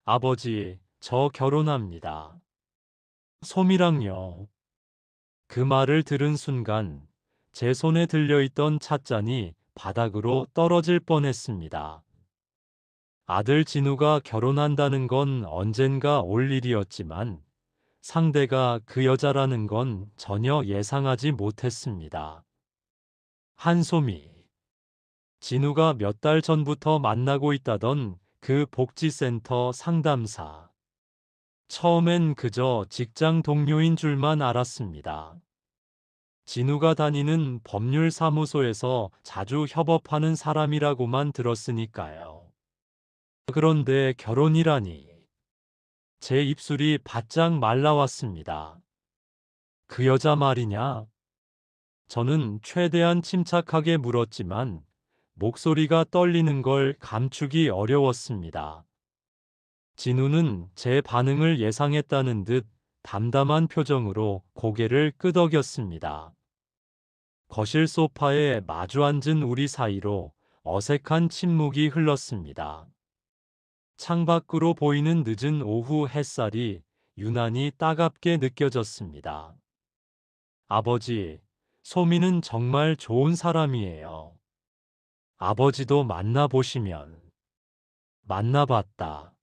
아버지, 저 결혼합니다. 솜이랑요. 그 말을 들은 순간 제 손에 들려있던 찻잔이 바닥으로 떨어질 뻔했습니다. 아들 진우가 결혼한다는 건 언젠가 올 일이었지만 상대가 그 여자라는 건 전혀 예상하지 못했습니다. 한소미. 진우가 몇 달 전부터 만나고 있다던 그 복지센터 상담사. 처음엔 그저 직장 동료인 줄만 알았습니다. 진우가 다니는 법률사무소에서 자주 협업하는 사람이라고만 들었으니까요. 그런데 결혼이라니. 제 입술이 바짝 말라왔습니다. 그 여자 말이냐? 저는 최대한 침착하게 물었지만 목소리가 떨리는 걸 감추기 어려웠습니다. 진우는 제 반응을 예상했다는 듯 담담한 표정으로 고개를 끄덕였습니다. 거실 소파에 마주 앉은 우리 사이로 어색한 침묵이 흘렀습니다. 창밖으로 보이는 늦은 오후 햇살이 유난히 따갑게 느껴졌습니다. 아버지, 소미는 정말 좋은 사람이에요. 아버지도 만나보시면. 만나봤다.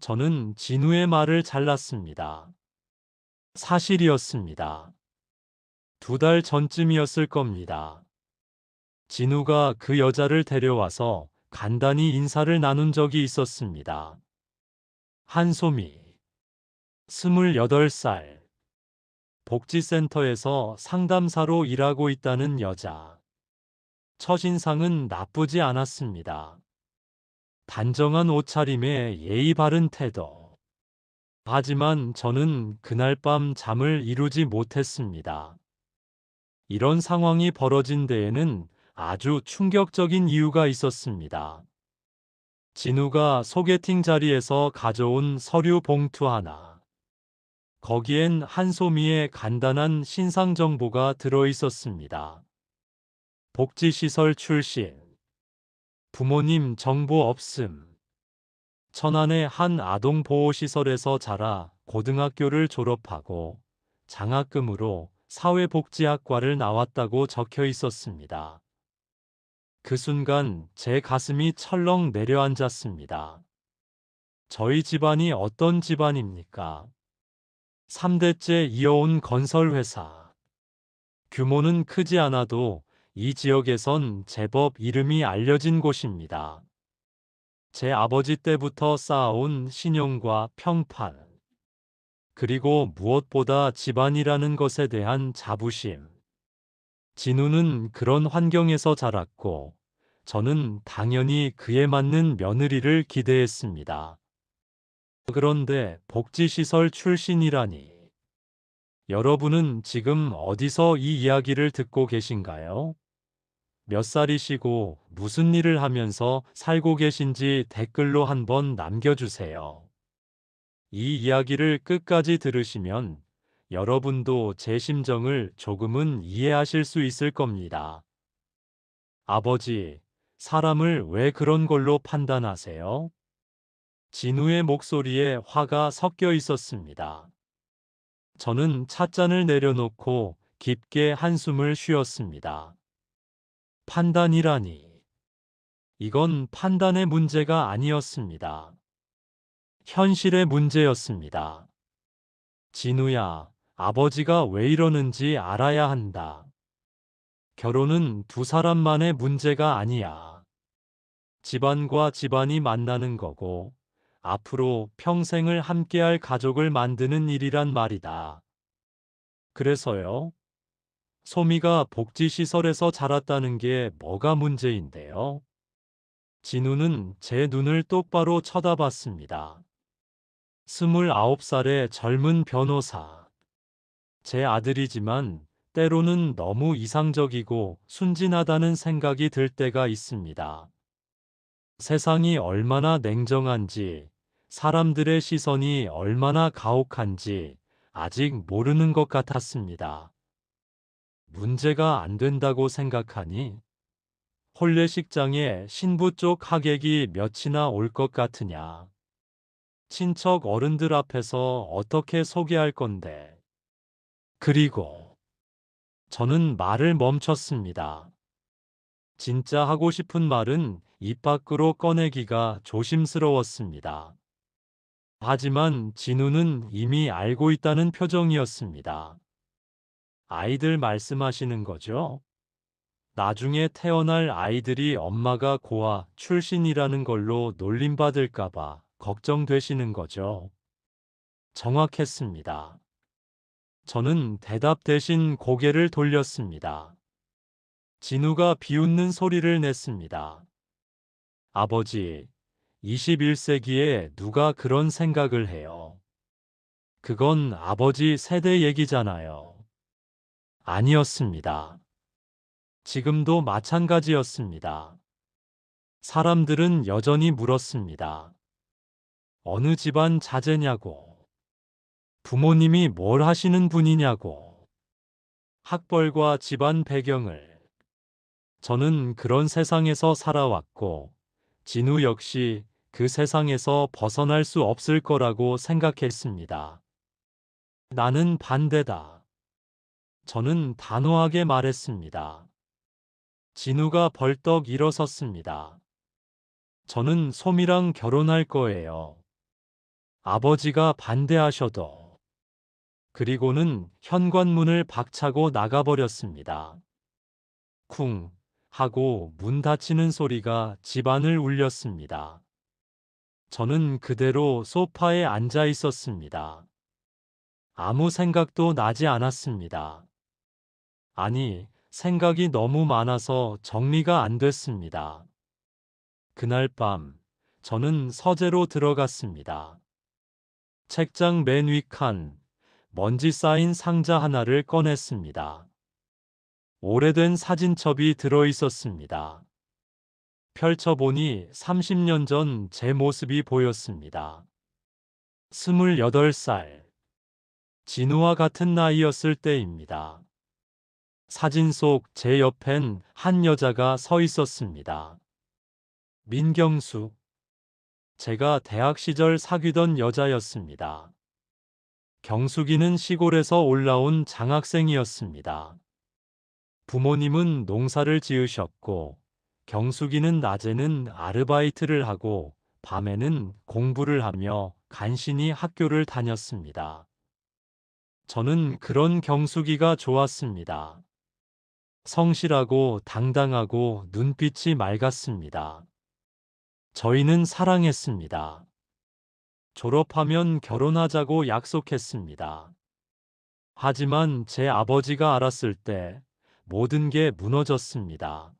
저는 진우의 말을 잘랐습니다. 사실이었습니다. 2달 전쯤이었을 겁니다. 진우가 그 여자를 데려와서 간단히 인사를 나눈 적이 있었습니다. 한소미, 28살, 복지센터에서 상담사로 일하고 있다는 여자. 첫인상은 나쁘지 않았습니다. 단정한 옷차림에 예의 바른 태도. 하지만 저는 그날 밤 잠을 이루지 못했습니다. 이런 상황이 벌어진 데에는 아주 충격적인 이유가 있었습니다. 진우가 소개팅 자리에서 가져온 서류 봉투 하나. 거기엔 한소미의 간단한 신상 정보가 들어 있었습니다. 복지시설 출신. 부모님 정보 없음. 천안의 한 아동보호시설에서 자라 고등학교를 졸업하고 장학금으로 사회복지학과를 나왔다고 적혀 있었습니다. 그 순간 제 가슴이 철렁 내려앉았습니다. 저희 집안이 어떤 집안입니까? 3대째 이어온 건설회사. 규모는 크지 않아도 이 지역에선 제법 이름이 알려진 곳입니다. 제 아버지 때부터 쌓아온 신용과 평판, 그리고 무엇보다 집안이라는 것에 대한 자부심. 진우는 그런 환경에서 자랐고, 저는 당연히 그에 맞는 며느리를 기대했습니다. 그런데 복지시설 출신이라니. 여러분은 지금 어디서 이 이야기를 듣고 계신가요? 몇 살이시고 무슨 일을 하면서 살고 계신지 댓글로 한번 남겨주세요. 이 이야기를 끝까지 들으시면 여러분도 제 심정을 조금은 이해하실 수 있을 겁니다. 아버지, 사람을 왜 그런 걸로 판단하세요? 진우의 목소리에 화가 섞여 있었습니다. 저는 찻잔을 내려놓고 깊게 한숨을 쉬었습니다. 판단이라니. 이건 판단의 문제가 아니었습니다. 현실의 문제였습니다. 진우야, 아버지가 왜 이러는지 알아야 한다. 결혼은 두 사람만의 문제가 아니야. 집안과 집안이 만나는 거고, 앞으로 평생을 함께할 가족을 만드는 일이란 말이다. 그래서요, 소미가 복지시설에서 자랐다는 게 뭐가 문제인데요? 진우는 제 눈을 똑바로 쳐다봤습니다. 29살의 젊은 변호사. 제 아들이지만 때로는 너무 이상적이고 순진하다는 생각이 들 때가 있습니다. 세상이 얼마나 냉정한지, 사람들의 시선이 얼마나 가혹한지 아직 모르는 것 같았습니다. 문제가 안 된다고 생각하니? 혼례식장에 신부 쪽 하객이 몇이나 올 것 같으냐? 친척 어른들 앞에서 어떻게 소개할 건데. 그리고 저는 말을 멈췄습니다. 진짜 하고 싶은 말은 입 밖으로 꺼내기가 조심스러웠습니다. 하지만 진우는 이미 알고 있다는 표정이었습니다. 아이들 말씀하시는 거죠? 나중에 태어날 아이들이 엄마가 고아 출신이라는 걸로 놀림받을까봐 걱정되시는 거죠. 정확했습니다. 저는 대답 대신 고개를 돌렸습니다. 진우가 비웃는 소리를 냈습니다. 아버지, 21세기에 누가 그런 생각을 해요? 그건 아버지 세대 얘기잖아요. 아니었습니다. 지금도 마찬가지였습니다. 사람들은 여전히 물었습니다. 어느 집안 자제냐고. 부모님이 뭘 하시는 분이냐고. 학벌과 집안 배경을. 저는 그런 세상에서 살아왔고, 진우 역시 그 세상에서 벗어날 수 없을 거라고 생각했습니다. 나는 반대다. 저는 단호하게 말했습니다. 진우가 벌떡 일어섰습니다. 저는 솜이랑 결혼할 거예요. 아버지가 반대하셔도. 그리고는 현관문을 박차고 나가버렸습니다. 쿵 하고 문 닫히는 소리가 집안을 울렸습니다. 저는 그대로 소파에 앉아 있었습니다. 아무 생각도 나지 않았습니다. 아니, 생각이 너무 많아서 정리가 안 됐습니다. 그날 밤, 저는 서재로 들어갔습니다. 책장 맨 위 칸, 먼지 쌓인 상자 하나를 꺼냈습니다. 오래된 사진첩이 들어 있었습니다. 펼쳐보니 30년 전 제 모습이 보였습니다. 28살. 진우와 같은 나이였을 때입니다. 사진 속 제 옆엔 한 여자가 서 있었습니다. 민경수. 제가 대학 시절 사귀던 여자였습니다. 경숙이는 시골에서 올라온 장학생이었습니다. 부모님은 농사를 지으셨고, 경숙이는 낮에는 아르바이트를 하고, 밤에는 공부를 하며 간신히 학교를 다녔습니다. 저는 그런 경숙이가 좋았습니다. 성실하고 당당하고 눈빛이 맑았습니다. 저희는 사랑했습니다. 졸업하면 결혼하자고 약속했습니다. 하지만 제 아버지가 알았을 때 모든 게 무너졌습니다.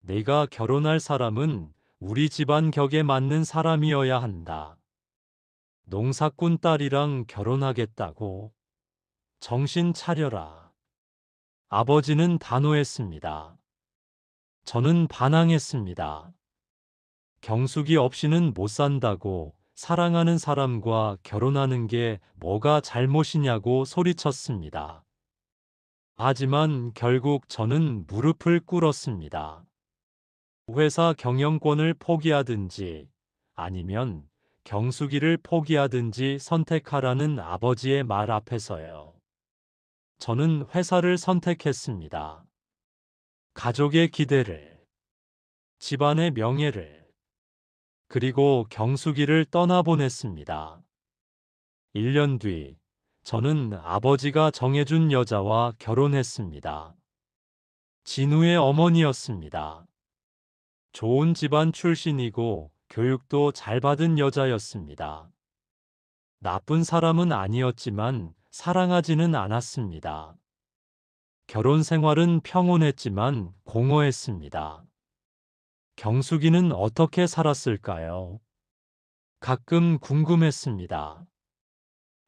내가 결혼할 사람은 우리 집안 격에 맞는 사람이어야 한다. 농사꾼 딸이랑 결혼하겠다고. 정신 차려라. 아버지는 단호했습니다. 저는 반항했습니다. 경숙이 없이는 못 산다고 사랑하는 사람과 결혼하는 게 뭐가 잘못이냐고 소리쳤습니다. 하지만 결국 저는 무릎을 꿇었습니다. 회사 경영권을 포기하든지 아니면 경숙이를 포기하든지 선택하라는 아버지의 말 앞에서요. 저는 회사를 선택했습니다. 가족의 기대를, 집안의 명예를, 그리고 경숙이를 떠나보냈습니다. 1년 뒤, 저는 아버지가 정해준 여자와 결혼했습니다. 진우의 어머니였습니다. 좋은 집안 출신이고 교육도 잘 받은 여자였습니다. 나쁜 사람은 아니었지만 사랑하지는 않았습니다. 결혼 생활은 평온했지만 공허했습니다. 경숙이는 어떻게 살았을까요? 가끔 궁금했습니다.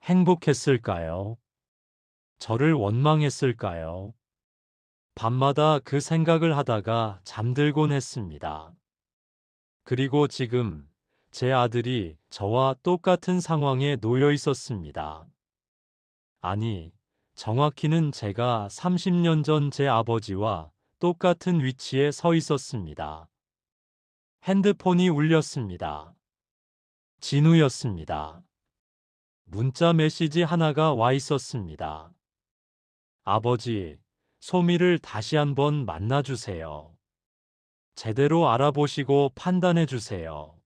행복했을까요? 저를 원망했을까요? 밤마다 그 생각을 하다가 잠들곤 했습니다. 그리고 지금 제 아들이 저와 똑같은 상황에 놓여 있었습니다. 아니, 정확히는 제가 30년 전 제 아버지와 똑같은 위치에 서 있었습니다. 핸드폰이 울렸습니다. 진우였습니다. 문자 메시지 하나가 와 있었습니다. 아버지, 소미를 다시 한번 만나주세요. 제대로 알아보시고 판단해 주세요.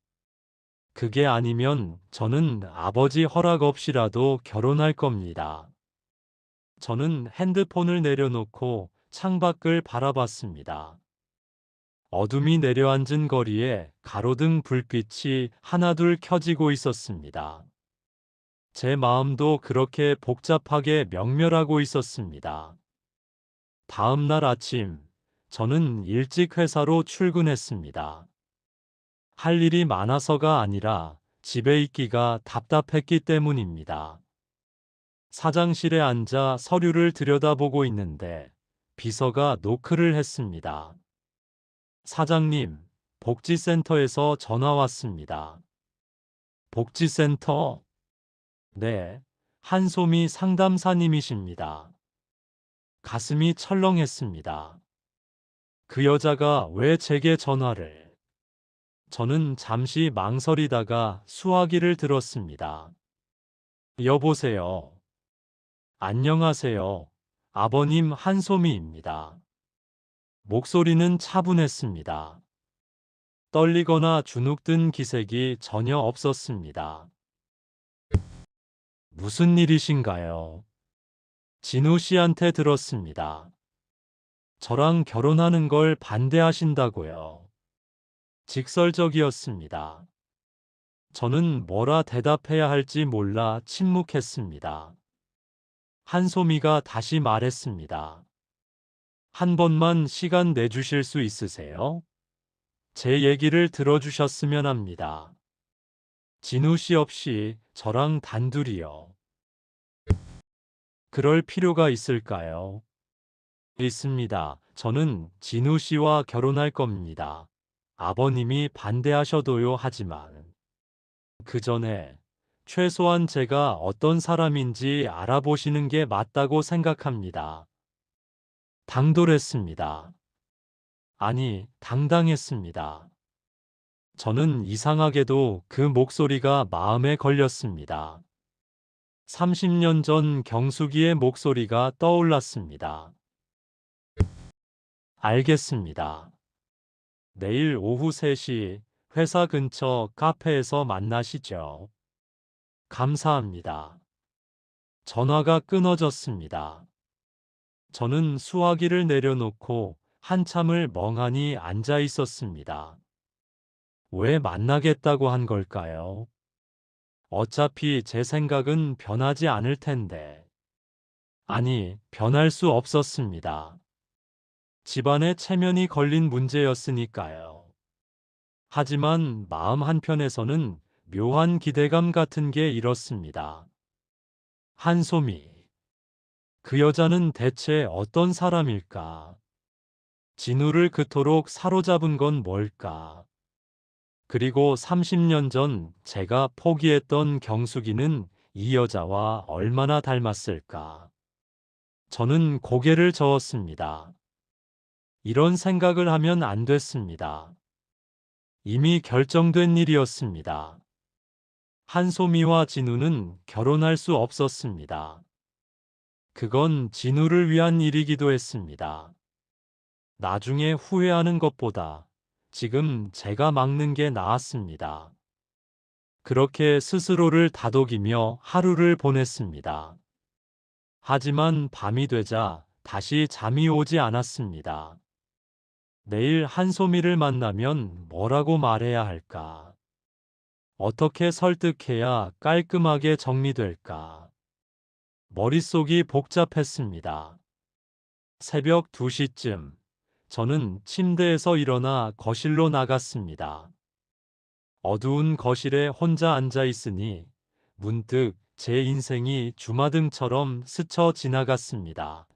그게 아니면 저는 아버지 허락 없이라도 결혼할 겁니다. 저는 핸드폰을 내려놓고 창밖을 바라봤습니다. 어둠이 내려앉은 거리에 가로등 불빛이 하나둘 켜지고 있었습니다. 제 마음도 그렇게 복잡하게 명멸하고 있었습니다. 다음 날 아침, 저는 일찍 회사로 출근했습니다. 할 일이 많아서가 아니라 집에 있기가 답답했기 때문입니다. 사장실에 앉아 서류를 들여다보고 있는데 비서가 노크를 했습니다. 사장님, 복지센터에서 전화 왔습니다. 복지센터? 네, 한소미 상담사님이십니다. 가슴이 철렁했습니다. 그 여자가 왜 제게 전화를? 저는 잠시 망설이다가 수화기를 들었습니다. 여보세요. 안녕하세요. 아버님 한소미입니다. 목소리는 차분했습니다. 떨리거나 주눅든 기색이 전혀 없었습니다. 무슨 일이신가요? 진우 씨한테 들었습니다. 저랑 결혼하는 걸 반대하신다고요. 직설적이었습니다. 저는 뭐라 대답해야 할지 몰라 침묵했습니다. 한소미가 다시 말했습니다. 한 번만 시간 내주실 수 있으세요? 제 얘기를 들어주셨으면 합니다. 진우 씨 없이 저랑 단둘이요. 그럴 필요가 있을까요? 있습니다. 저는 진우 씨와 결혼할 겁니다. 아버님이 반대하셔도요 하지만 그 전에 최소한 제가 어떤 사람인지 알아보시는 게 맞다고 생각합니다. 당돌했습니다. 아니, 당당했습니다. 저는 이상하게도 그 목소리가 마음에 걸렸습니다. 30년 전 경숙이의 목소리가 떠올랐습니다. 알겠습니다. 내일 오후 3시 회사 근처 카페에서 만나시죠. 감사합니다. 전화가 끊어졌습니다. 저는 수화기를 내려놓고 한참을 멍하니 앉아 있었습니다. 왜 만나겠다고 한 걸까요? 어차피 제 생각은 변하지 않을 텐데. 아니, 변할 수 없었습니다. 집안에 체면이 걸린 문제였으니까요. 하지만 마음 한편에서는 묘한 기대감 같은 게 일었습니다. 한소미. 그 여자는 대체 어떤 사람일까? 진우를 그토록 사로잡은 건 뭘까? 그리고 30년 전 제가 포기했던 경숙이는 이 여자와 얼마나 닮았을까? 저는 고개를 저었습니다. 이런 생각을 하면 안 됐습니다. 이미 결정된 일이었습니다. 한소미와 진우는 결혼할 수 없었습니다. 그건 진우를 위한 일이기도 했습니다. 나중에 후회하는 것보다 지금 제가 막는 게 나았습니다. 그렇게 스스로를 다독이며 하루를 보냈습니다. 하지만 밤이 되자 다시 잠이 오지 않았습니다. 내일 한소미를 만나면 뭐라고 말해야 할까? 어떻게 설득해야 깔끔하게 정리될까? 머릿속이 복잡했습니다. 새벽 2시쯤 저는 침대에서 일어나 거실로 나갔습니다. 어두운 거실에 혼자 앉아 있으니 문득 제 인생이 주마등처럼 스쳐 지나갔습니다.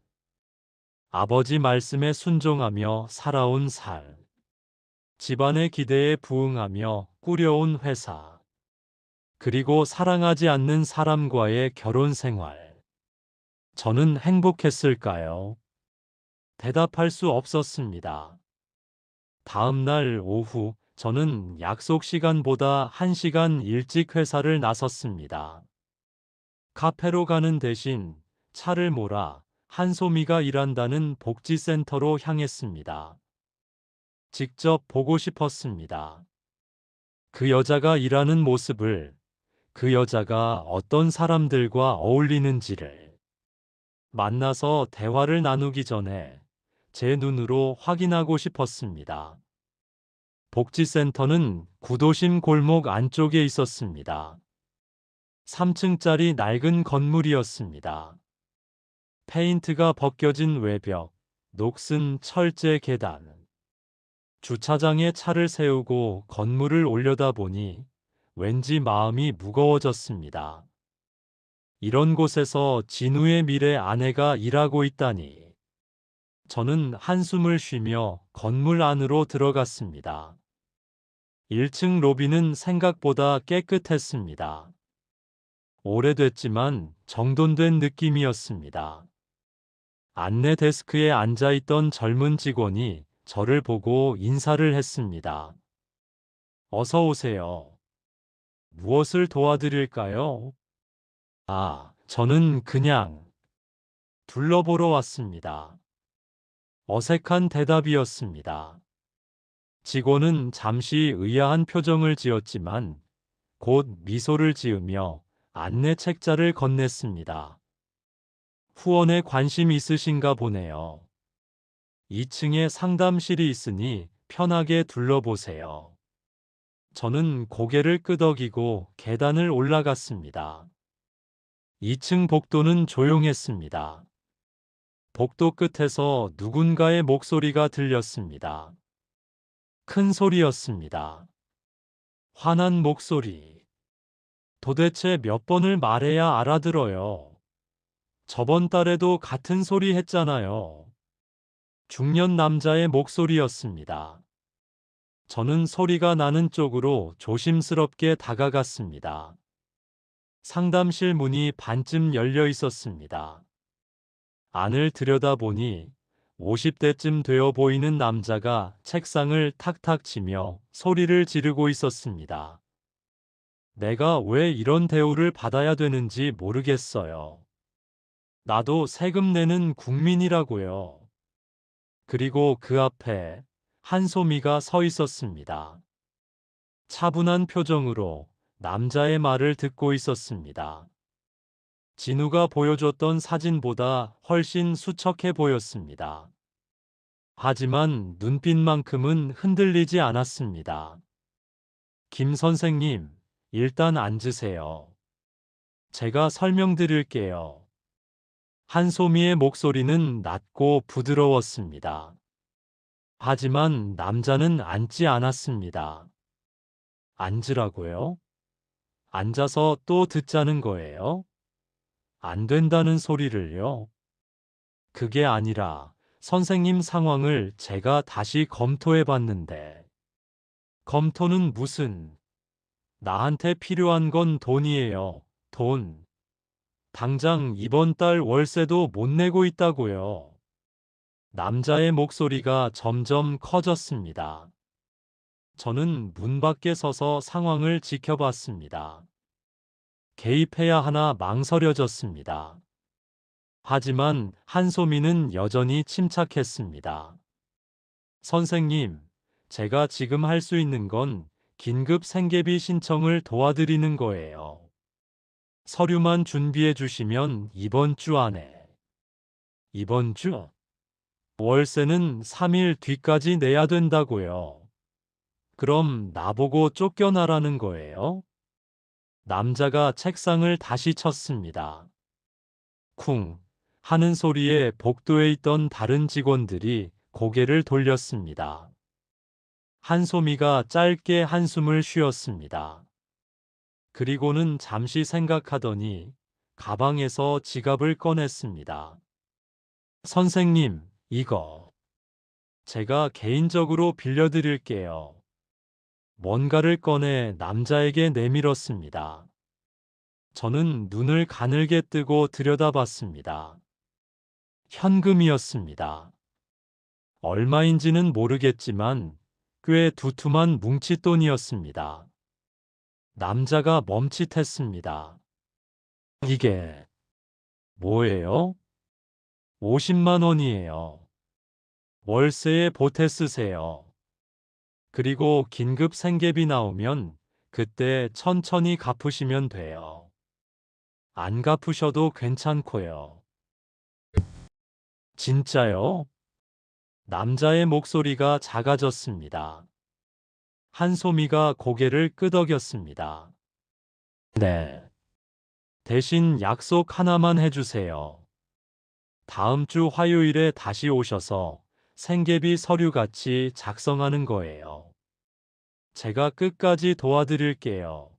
아버지 말씀에 순종하며 살아온 삶. 집안의 기대에 부응하며 꾸려온 회사. 그리고 사랑하지 않는 사람과의 결혼 생활. 저는 행복했을까요? 대답할 수 없었습니다. 다음 날 오후 저는 약속 시간보다 1시간 일찍 회사를 나섰습니다. 카페로 가는 대신 차를 몰아 한소미가 일한다는 복지센터로 향했습니다. 직접 보고 싶었습니다. 그 여자가 일하는 모습을, 그 여자가 어떤 사람들과 어울리는지를 만나서 대화를 나누기 전에 제 눈으로 확인하고 싶었습니다. 복지센터는 구도심 골목 안쪽에 있었습니다. 3층짜리 낡은 건물이었습니다. 페인트가 벗겨진 외벽, 녹슨 철제 계단. 주차장에 차를 세우고 건물을 올려다보니 왠지 마음이 무거워졌습니다. 이런 곳에서 진우의 미래 아내가 일하고 있다니. 저는 한숨을 쉬며 건물 안으로 들어갔습니다. 1층 로비는 생각보다 깨끗했습니다. 오래됐지만 정돈된 느낌이었습니다. 안내 데스크에 앉아있던 젊은 직원이 저를 보고 인사를 했습니다. 어서 오세요. 무엇을 도와드릴까요? 아, 저는 그냥 둘러보러 왔습니다. 어색한 대답이었습니다. 직원은 잠시 의아한 표정을 지었지만 곧 미소를 지으며 안내 책자를 건넸습니다. 후원에 관심 있으신가 보네요. 2층에 상담실이 있으니 편하게 둘러보세요. 저는 고개를 끄덕이고 계단을 올라갔습니다. 2층 복도는 조용했습니다. 복도 끝에서 누군가의 목소리가 들렸습니다. 큰 소리였습니다. 화난 목소리. 도대체 몇 번을 말해야 알아들어요. 저번 달에도 같은 소리 했잖아요. 중년 남자의 목소리였습니다. 저는 소리가 나는 쪽으로 조심스럽게 다가갔습니다. 상담실 문이 반쯤 열려 있었습니다. 안을 들여다보니 50대쯤 되어 보이는 남자가 책상을 탁탁 치며 소리를 지르고 있었습니다. 내가 왜 이런 대우를 받아야 되는지 모르겠어요. 나도 세금 내는 국민이라고요. 그리고 그 앞에 한소미가 서 있었습니다. 차분한 표정으로 남자의 말을 듣고 있었습니다. 진우가 보여줬던 사진보다 훨씬 수척해 보였습니다. 하지만 눈빛만큼은 흔들리지 않았습니다. 김 선생님, 일단 앉으세요. 제가 설명드릴게요. 한소미의 목소리는 낮고 부드러웠습니다. 하지만 남자는 앉지 않았습니다. 앉으라고요? 앉아서 또 듣자는 거예요? 안 된다는 소리를요? 그게 아니라 선생님 상황을 제가 다시 검토해 봤는데. 검토는 무슨? 나한테 필요한 건 돈이에요. 돈. 당장 이번 달 월세도 못 내고 있다고요. 남자의 목소리가 점점 커졌습니다. 저는 문 밖에 서서 상황을 지켜봤습니다. 개입해야 하나 망설여졌습니다. 하지만 한소미는 여전히 침착했습니다. 선생님, 제가 지금 할 수 있는 건 긴급 생계비 신청을 도와드리는 거예요. 서류만 준비해 주시면 이번 주 안에. 이번 주? 월세는 3일 뒤까지 내야 된다고요. 그럼 나보고 쫓겨나라는 거예요? 남자가 책상을 다시 쳤습니다. 쿵 하는 소리에 복도에 있던 다른 직원들이 고개를 돌렸습니다. 한소미가 짧게 한숨을 쉬었습니다. 그리고는 잠시 생각하더니 가방에서 지갑을 꺼냈습니다. 선생님, 이거 제가 개인적으로 빌려드릴게요. 뭔가를 꺼내 남자에게 내밀었습니다. 저는 눈을 가늘게 뜨고 들여다봤습니다. 현금이었습니다. 얼마인지는 모르겠지만 꽤 두툼한 뭉칫돈이었습니다. 남자가 멈칫했습니다. 이게 뭐예요? 50만 원이에요. 월세에 보태 쓰세요. 그리고 긴급 생계비 나오면 그때 천천히 갚으시면 돼요. 안 갚으셔도 괜찮고요. 진짜요? 남자의 목소리가 작아졌습니다. 한소미가 고개를 끄덕였습니다. 네. 대신 약속 하나만 해주세요. 다음 주 화요일에 다시 오셔서 생계비 서류 같이 작성하는 거예요. 제가 끝까지 도와드릴게요.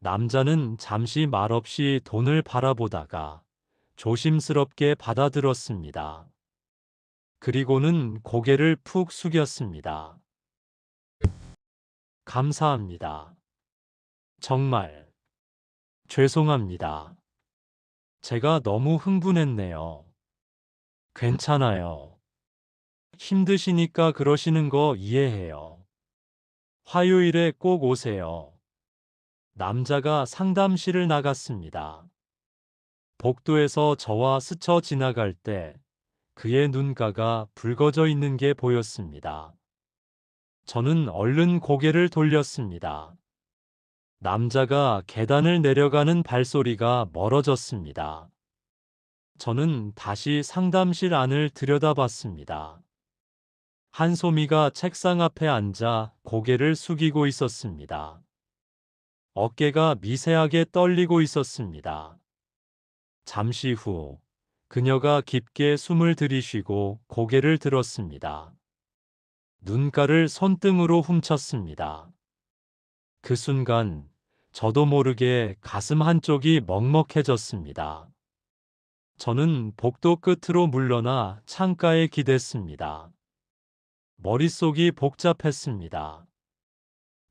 남자는 잠시 말없이 돈을 바라보다가 조심스럽게 받아들었습니다. 그리고는 고개를 푹 숙였습니다. 감사합니다. 정말 죄송합니다. 제가 너무 흥분했네요. 괜찮아요. 힘드시니까 그러시는 거 이해해요. 화요일에 꼭 오세요. 남자가 상담실을 나갔습니다. 복도에서 저와 스쳐 지나갈 때 그의 눈가가 붉어져 있는 게 보였습니다. 저는 얼른 고개를 돌렸습니다. 남자가 계단을 내려가는 발소리가 멀어졌습니다. 저는 다시 상담실 안을 들여다봤습니다. 한소미가 책상 앞에 앉아 고개를 숙이고 있었습니다. 어깨가 미세하게 떨리고 있었습니다. 잠시 후 그녀가 깊게 숨을 들이쉬고 고개를 들었습니다. 눈가를 손등으로 훔쳤습니다. 그 순간 저도 모르게 가슴 한쪽이 먹먹해졌습니다. 저는 복도 끝으로 물러나 창가에 기댔습니다. 머릿속이 복잡했습니다.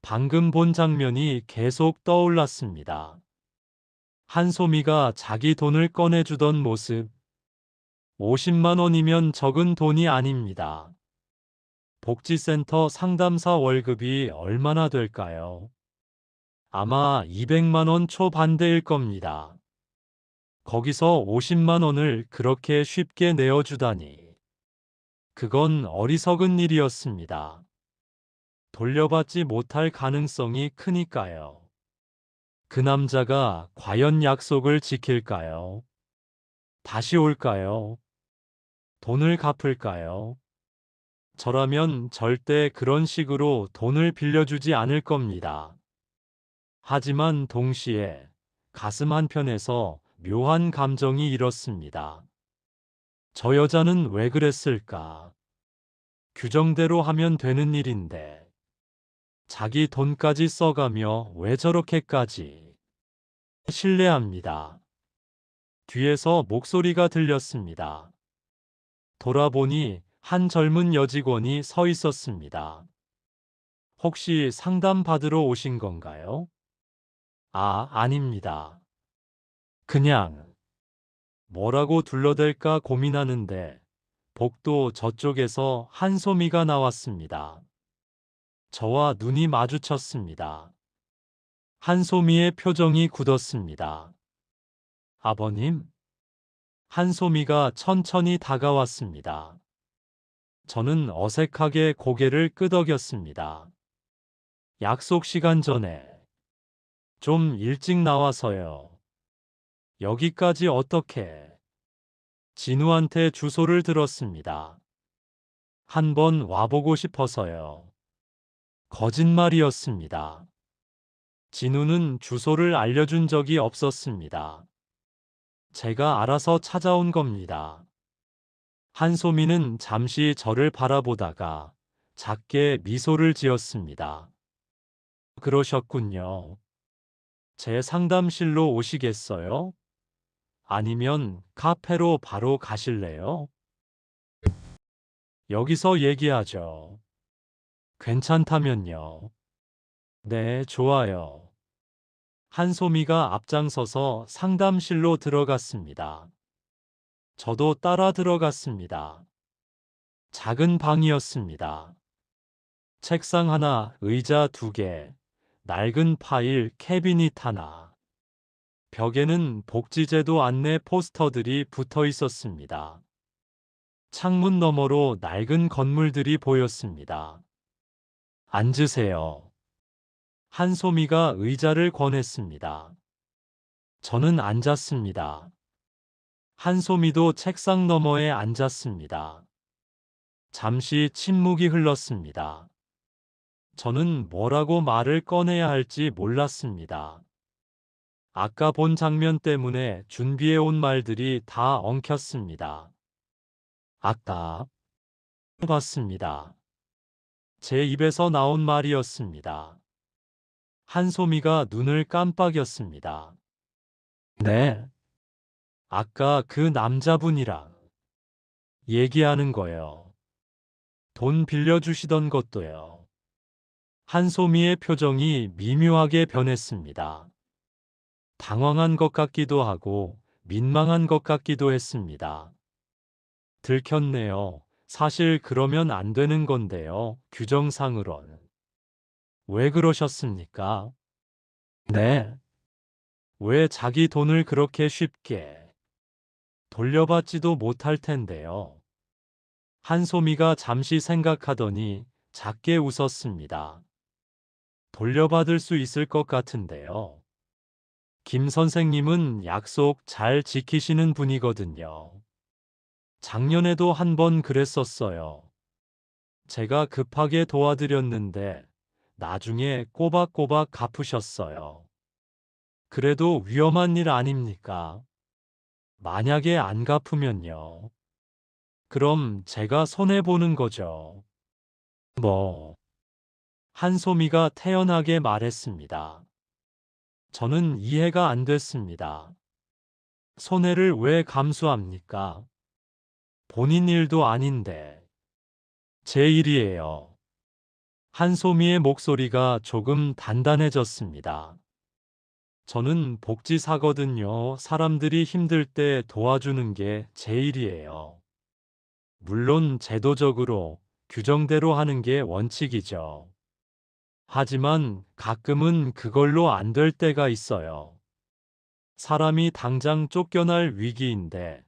방금 본 장면이 계속 떠올랐습니다. 한소미가 자기 돈을 꺼내주던 모습. 50만 원이면 적은 돈이 아닙니다. 복지센터 상담사 월급이 얼마나 될까요? 아마 200만 원 초반대일 겁니다. 거기서 50만 원을 그렇게 쉽게 내어주다니. 그건 어리석은 일이었습니다. 돌려받지 못할 가능성이 크니까요. 그 남자가 과연 약속을 지킬까요? 다시 올까요? 돈을 갚을까요? 저라면 절대 그런 식으로 돈을 빌려주지 않을 겁니다. 하지만 동시에 가슴 한편에서 묘한 감정이 일었습니다. 저 여자는 왜 그랬을까? 규정대로 하면 되는 일인데. 자기 돈까지 써가며 왜 저렇게까지. 실례합니다. 뒤에서 목소리가 들렸습니다. 돌아보니 한 젊은 여직원이 서 있었습니다. 혹시 상담 받으러 오신 건가요? 아, 아닙니다. 그냥 뭐라고 둘러댈까 고민하는데 복도 저쪽에서 한소미가 나왔습니다. 저와 눈이 마주쳤습니다. 한소미의 표정이 굳었습니다. 아버님? 한소미가 천천히 다가왔습니다. 저는 어색하게 고개를 끄덕였습니다. 약속 시간 전에 좀 일찍 나와서요. 여기까지 어떻게? 진우한테 주소를 들었습니다. 한번 와보고 싶어서요. 거짓말이었습니다. 진우는 주소를 알려준 적이 없었습니다. 제가 알아서 찾아온 겁니다. 한소미는 잠시 저를 바라보다가 작게 미소를 지었습니다. 그러셨군요. 제 상담실로 오시겠어요? 아니면 카페로 바로 가실래요? 여기서 얘기하죠. 괜찮다면요. 네, 좋아요. 한소미가 앞장서서 상담실로 들어갔습니다. 저도 따라 들어갔습니다. 작은 방이었습니다. 책상 하나, 의자 2개, 낡은 파일 캐비닛 하나. 벽에는 복지제도 안내 포스터들이 붙어 있었습니다. 창문 너머로 낡은 건물들이 보였습니다. 앉으세요. 한소미가 의자를 권했습니다. 저는 앉았습니다. 한소미도 책상 너머에 앉았습니다. 잠시 침묵이 흘렀습니다. 저는 뭐라고 말을 꺼내야 할지 몰랐습니다. 아까 본 장면 때문에 준비해온 말들이 다 엉켰습니다. 아까 봤습니다. 제 입에서 나온 말이었습니다. 한소미가 눈을 깜빡였습니다. 네. 아까 그 남자분이랑 얘기하는 거요. 돈 빌려주시던 것도요. 한소미의 표정이 미묘하게 변했습니다. 당황한 것 같기도 하고 민망한 것 같기도 했습니다. 들켰네요. 사실 그러면 안 되는 건데요. 규정상으론. 왜 그러셨습니까? 네. 왜 자기 돈을 그렇게 쉽게 돌려받지도 못할 텐데요. 한소미가 잠시 생각하더니 작게 웃었습니다. 돌려받을 수 있을 것 같은데요. 김 선생님은 약속 잘 지키시는 분이거든요. 작년에도 한 번 그랬었어요. 제가 급하게 도와드렸는데 나중에 꼬박꼬박 갚으셨어요. 그래도 위험한 일 아닙니까? 만약에 안 갚으면요. 그럼 제가 손해보는 거죠. 뭐, 한소미가 태연하게 말했습니다. 저는 이해가 안 됐습니다. 손해를 왜 감수합니까? 본인 일도 아닌데. 제 일이에요. 한소미의 목소리가 조금 단단해졌습니다. 저는 복지사거든요. 사람들이 힘들 때 도와주는 게 제 일이에요. 물론 제도적으로 규정대로 하는 게 원칙이죠. 하지만 가끔은 그걸로 안 될 때가 있어요. 사람이 당장 쫓겨날 위기인데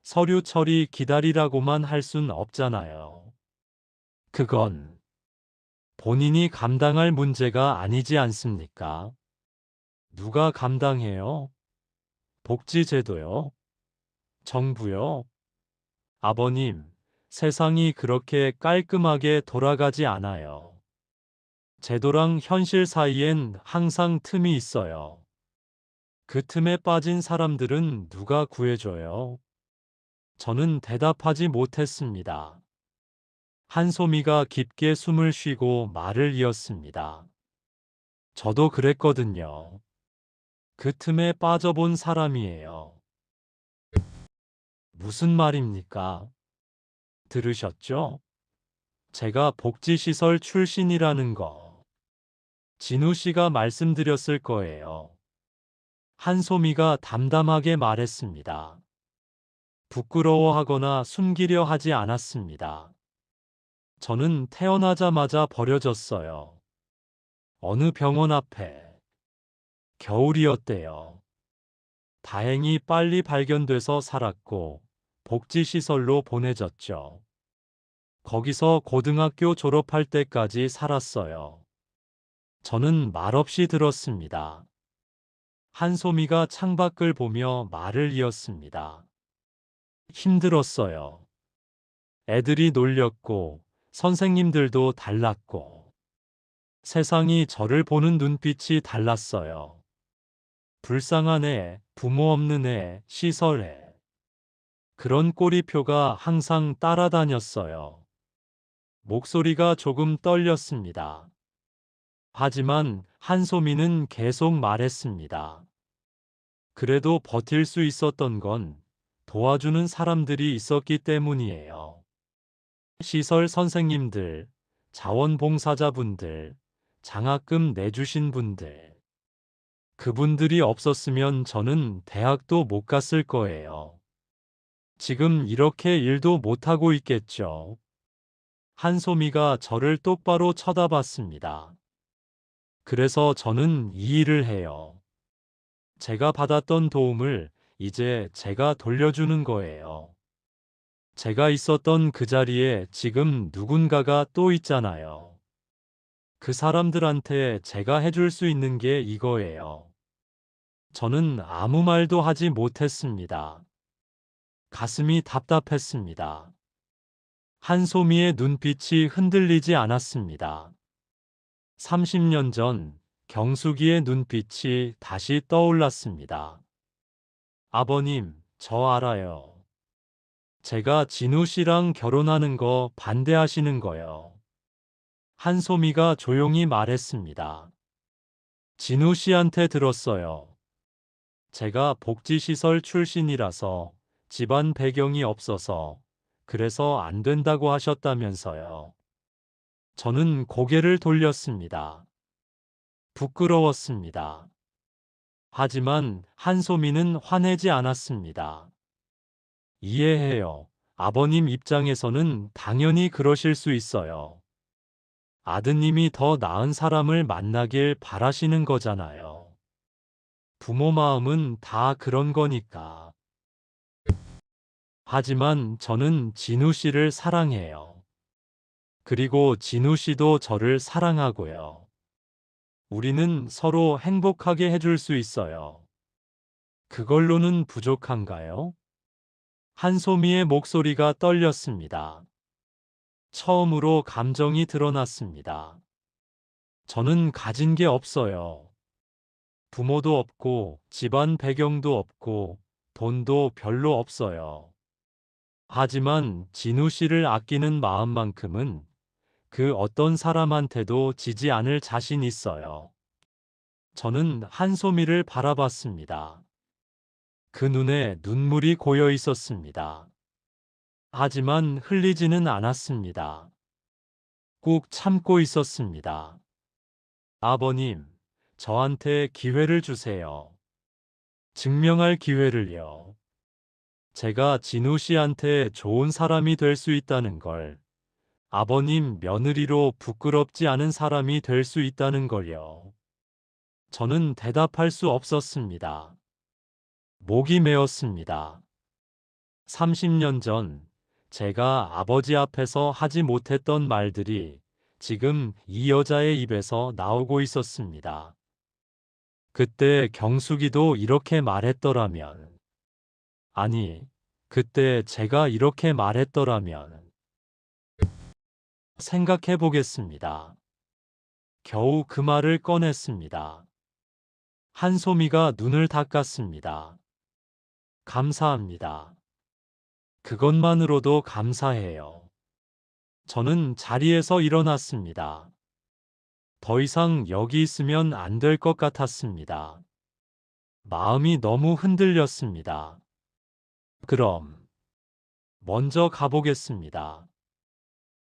서류 처리 기다리라고만 할 순 없잖아요. 그건 본인이 감당할 문제가 아니지 않습니까? 누가 감당해요? 복지제도요? 정부요? 아버님, 세상이 그렇게 깔끔하게 돌아가지 않아요. 제도랑 현실 사이엔 항상 틈이 있어요. 그 틈에 빠진 사람들은 누가 구해줘요? 저는 대답하지 못했습니다. 한소미가 깊게 숨을 쉬고 말을 이었습니다. 저도 그랬거든요. 그 틈에 빠져본 사람이에요. 무슨 말입니까? 들으셨죠? 제가 복지시설 출신이라는 거. 진우 씨가 말씀드렸을 거예요. 한소미가 담담하게 말했습니다. 부끄러워하거나 숨기려 하지 않았습니다. 저는 태어나자마자 버려졌어요. 어느 병원 앞에. 겨울이었대요. 다행히 빨리 발견돼서 살았고 복지시설로 보내졌죠. 거기서 고등학교 졸업할 때까지 살았어요. 저는 말없이 들었습니다. 한소미가 창밖을 보며 말을 이었습니다. 힘들었어요. 애들이 놀렸고 선생님들도 달랐고 세상이 저를 보는 눈빛이 달랐어요. 불쌍한 애, 부모 없는 애, 시설애. 그런 꼬리표가 항상 따라다녔어요. 목소리가 조금 떨렸습니다. 하지만 한소미는 계속 말했습니다. 그래도 버틸 수 있었던 건 도와주는 사람들이 있었기 때문이에요. 시설 선생님들, 자원봉사자분들, 장학금 내주신 분들. 그분들이 없었으면 저는 대학도 못 갔을 거예요. 지금 이렇게 일도 못하고 있겠죠. 한소미가 저를 똑바로 쳐다봤습니다. 그래서 저는 이 일을 해요. 제가 받았던 도움을 이제 제가 돌려주는 거예요. 제가 있었던 그 자리에 지금 누군가가 또 있잖아요. 그 사람들한테 제가 해줄 수 있는 게 이거예요. 저는 아무 말도 하지 못했습니다. 가슴이 답답했습니다. 한소미의 눈빛이 흔들리지 않았습니다. 30년 전 경숙이의 눈빛이 다시 떠올랐습니다. 아버님, 저 알아요. 제가 진우 씨랑 결혼하는 거 반대하시는 거요. 한소미가 조용히 말했습니다. 진우 씨한테 들었어요. 제가 복지시설 출신이라서 집안 배경이 없어서 그래서 안 된다고 하셨다면서요. 저는 고개를 돌렸습니다. 부끄러웠습니다. 하지만 한소미는 화내지 않았습니다. 이해해요. 아버님 입장에서는 당연히 그러실 수 있어요. 아드님이 더 나은 사람을 만나길 바라시는 거잖아요. 부모 마음은 다 그런 거니까. 하지만 저는 진우 씨를 사랑해요. 그리고 진우 씨도 저를 사랑하고요. 우리는 서로 행복하게 해줄 수 있어요. 그걸로는 부족한가요? 한소미의 목소리가 떨렸습니다. 처음으로 감정이 드러났습니다. 저는 가진 게 없어요. 부모도 없고, 집안 배경도 없고, 돈도 별로 없어요. 하지만 진우 씨를 아끼는 마음만큼은 그 어떤 사람한테도 지지 않을 자신 있어요. 저는 한소미를 바라봤습니다. 그 눈에 눈물이 고여 있었습니다. 하지만 흘리지는 않았습니다. 꾹 참고 있었습니다. 아버님, 저한테 기회를 주세요. 증명할 기회를요. 제가 진우 씨한테 좋은 사람이 될 수 있다는 걸, 아버님 며느리로 부끄럽지 않은 사람이 될 수 있다는 걸요. 저는 대답할 수 없었습니다. 목이 메었습니다. 30년 전 제가 아버지 앞에서 하지 못했던 말들이 지금 이 여자의 입에서 나오고 있었습니다. 그때 경숙이도 이렇게 말했더라면, 아니, 그때 제가 이렇게 말했더라면, 생각해 보겠습니다. 겨우 그 말을 꺼냈습니다. 한소미가 눈을 닦았습니다. 감사합니다. 그것만으로도 감사해요. 저는 자리에서 일어났습니다. 더 이상 여기 있으면 안 될 것 같았습니다. 마음이 너무 흔들렸습니다. 그럼 먼저 가보겠습니다.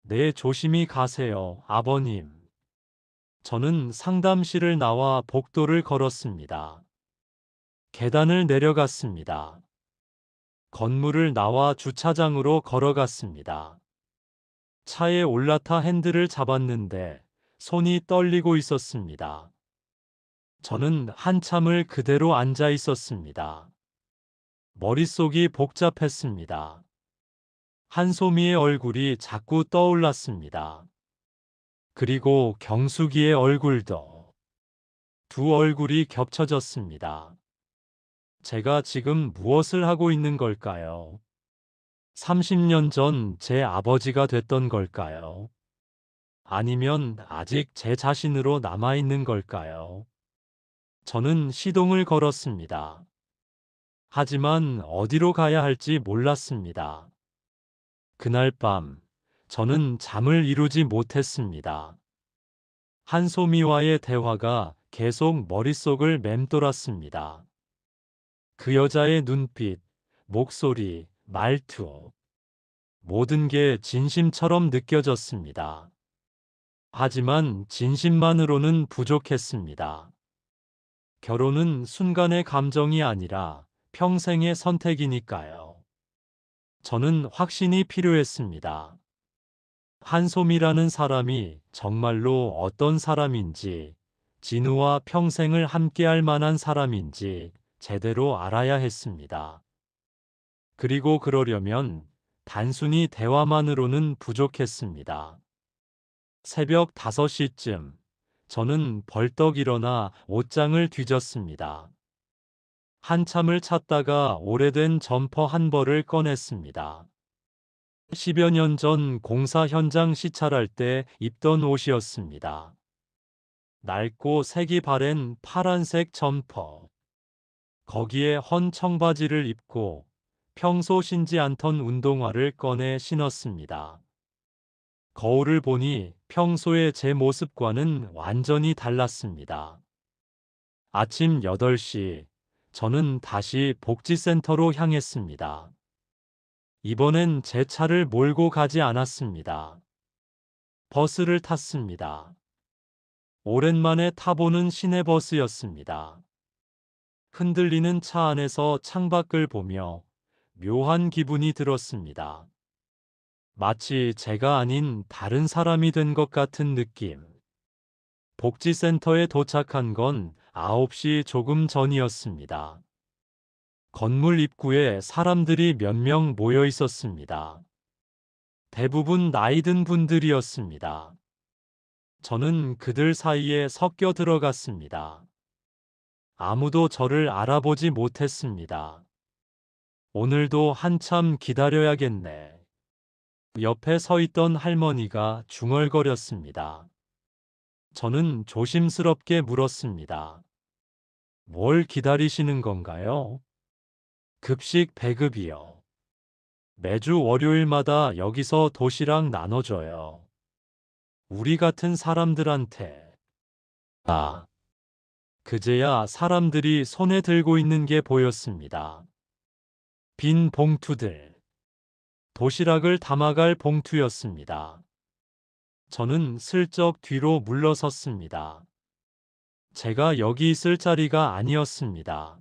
네, 조심히 가세요, 아버님. 저는 상담실을 나와 복도를 걸었습니다. 계단을 내려갔습니다. 건물을 나와 주차장으로 걸어갔습니다. 차에 올라타 핸들을 잡았는데 손이 떨리고 있었습니다. 저는 한참을 그대로 앉아 있었습니다. 머릿속이 복잡했습니다. 한소미의 얼굴이 자꾸 떠올랐습니다. 그리고 경숙이의 얼굴도. 두 얼굴이 겹쳐졌습니다. 제가 지금 무엇을 하고 있는 걸까요? 30년 전 제 아버지가 됐던 걸까요? 아니면 아직 제 자신으로 남아있는 걸까요? 저는 시동을 걸었습니다. 하지만 어디로 가야 할지 몰랐습니다. 그날 밤, 저는 잠을 이루지 못했습니다. 한소미와의 대화가 계속 머릿속을 맴돌았습니다. 그 여자의 눈빛, 목소리, 말투, 모든 게 진심처럼 느껴졌습니다. 하지만 진심만으로는 부족했습니다. 결혼은 순간의 감정이 아니라 평생의 선택이니까요. 저는 확신이 필요했습니다. 한솜이라는 사람이 정말로 어떤 사람인지, 진우와 평생을 함께할 만한 사람인지 제대로 알아야 했습니다. 그리고 그러려면 단순히 대화만으로는 부족했습니다. 새벽 5시쯤 저는 벌떡 일어나 옷장을 뒤졌습니다. 한참을 찾다가 오래된 점퍼 한 벌을 꺼냈습니다. 10여 년 전 공사 현장 시찰할 때 입던 옷이었습니다. 낡고 색이 바랜 파란색 점퍼. 거기에 헌 청바지를 입고 평소 신지 않던 운동화를 꺼내 신었습니다. 거울을 보니 평소의 제 모습과는 완전히 달랐습니다. 아침 8시, 저는 다시 복지센터로 향했습니다. 이번엔 제 차를 몰고 가지 않았습니다. 버스를 탔습니다. 오랜만에 타보는 시내버스였습니다. 흔들리는 차 안에서 창밖을 보며 묘한 기분이 들었습니다. 마치 제가 아닌 다른 사람이 된 것 같은 느낌. 복지센터에 도착한 건 9시 조금 전이었습니다. 건물 입구에 사람들이 몇 명 모여 있었습니다. 대부분 나이 든 분들이었습니다. 저는 그들 사이에 섞여 들어갔습니다. 아무도 저를 알아보지 못했습니다. 오늘도 한참 기다려야겠네. 옆에 서 있던 할머니가 중얼거렸습니다. 저는 조심스럽게 물었습니다. 뭘 기다리시는 건가요? 급식 배급이요. 매주 월요일마다 여기서 도시락 나눠줘요. 우리 같은 사람들한테. 아, 그제야 사람들이 손에 들고 있는 게 보였습니다. 빈 봉투들. 도시락을 담아갈 봉투였습니다. 저는 슬쩍 뒤로 물러섰습니다. 제가 여기 있을 자리가 아니었습니다.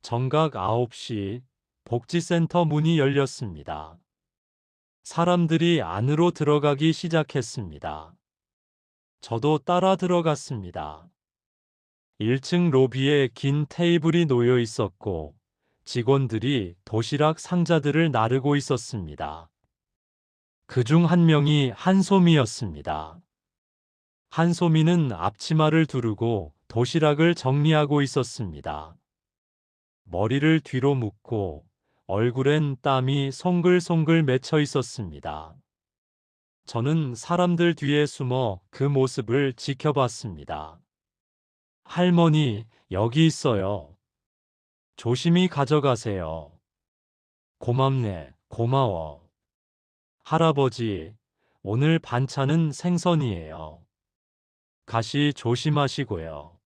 정각 9시 복지센터 문이 열렸습니다. 사람들이 안으로 들어가기 시작했습니다. 저도 따라 들어갔습니다. 1층 로비에 긴 테이블이 놓여 있었고 직원들이 도시락 상자들을 나르고 있었습니다. 그중 한 명이 한소미였습니다. 한소미는 앞치마를 두르고 도시락을 정리하고 있었습니다. 머리를 뒤로 묶고 얼굴엔 땀이 송글송글 맺혀 있었습니다. 저는 사람들 뒤에 숨어 그 모습을 지켜봤습니다. 할머니, 여기 있어요. 조심히 가져가세요. 고맙네, 고마워. 할아버지, 오늘 반찬은 생선이에요. 가시 조심하시고요.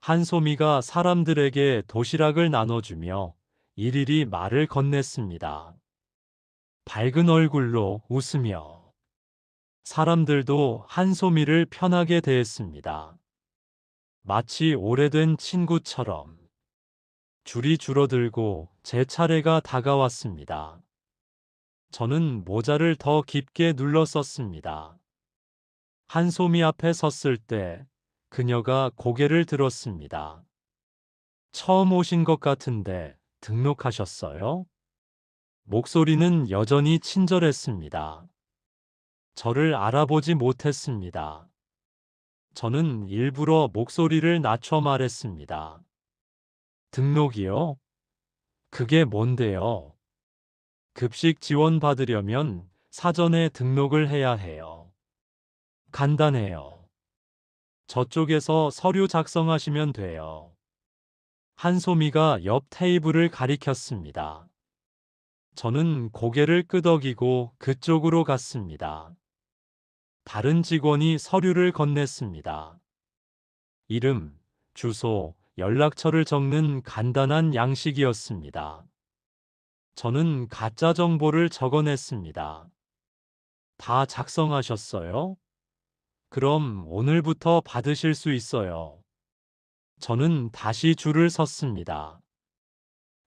한소미가 사람들에게 도시락을 나눠주며 일일이 말을 건넸습니다. 밝은 얼굴로 웃으며. 사람들도 한소미를 편하게 대했습니다. 마치 오래된 친구처럼. 줄이 줄어들고 제 차례가 다가왔습니다. 저는 모자를 더 깊게 눌러 썼습니다. 한소미 앞에 섰을 때 그녀가 고개를 들었습니다. 처음 오신 것 같은데 등록하셨어요? 목소리는 여전히 친절했습니다. 저를 알아보지 못했습니다. 저는 일부러 목소리를 낮춰 말했습니다. 등록이요? 그게 뭔데요? 급식 지원 받으려면 사전에 등록을 해야 해요. 간단해요. 저쪽에서 서류 작성하시면 돼요. 한소미가 옆 테이블을 가리켰습니다. 저는 고개를 끄덕이고 그쪽으로 갔습니다. 다른 직원이 서류를 건넸습니다. 이름, 주소, 연락처를 적는 간단한 양식이었습니다. 저는 가짜 정보를 적어냈습니다. 다 작성하셨어요? 그럼 오늘부터 받으실 수 있어요. 저는 다시 줄을 섰습니다.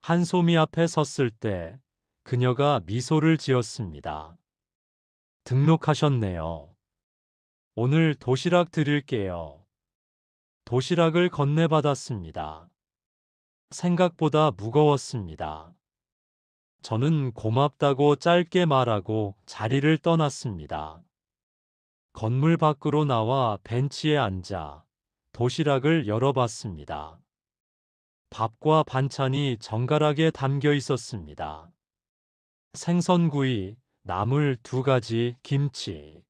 한소미 앞에 섰을 때 그녀가 미소를 지었습니다. 등록하셨네요. 오늘 도시락 드릴게요. 도시락을 건네받았습니다. 생각보다 무거웠습니다. 저는 고맙다고 짧게 말하고 자리를 떠났습니다. 건물 밖으로 나와 벤치에 앉아 도시락을 열어봤습니다. 밥과 반찬이 정갈하게 담겨 있었습니다. 생선구이, 나물 2가지, 김치.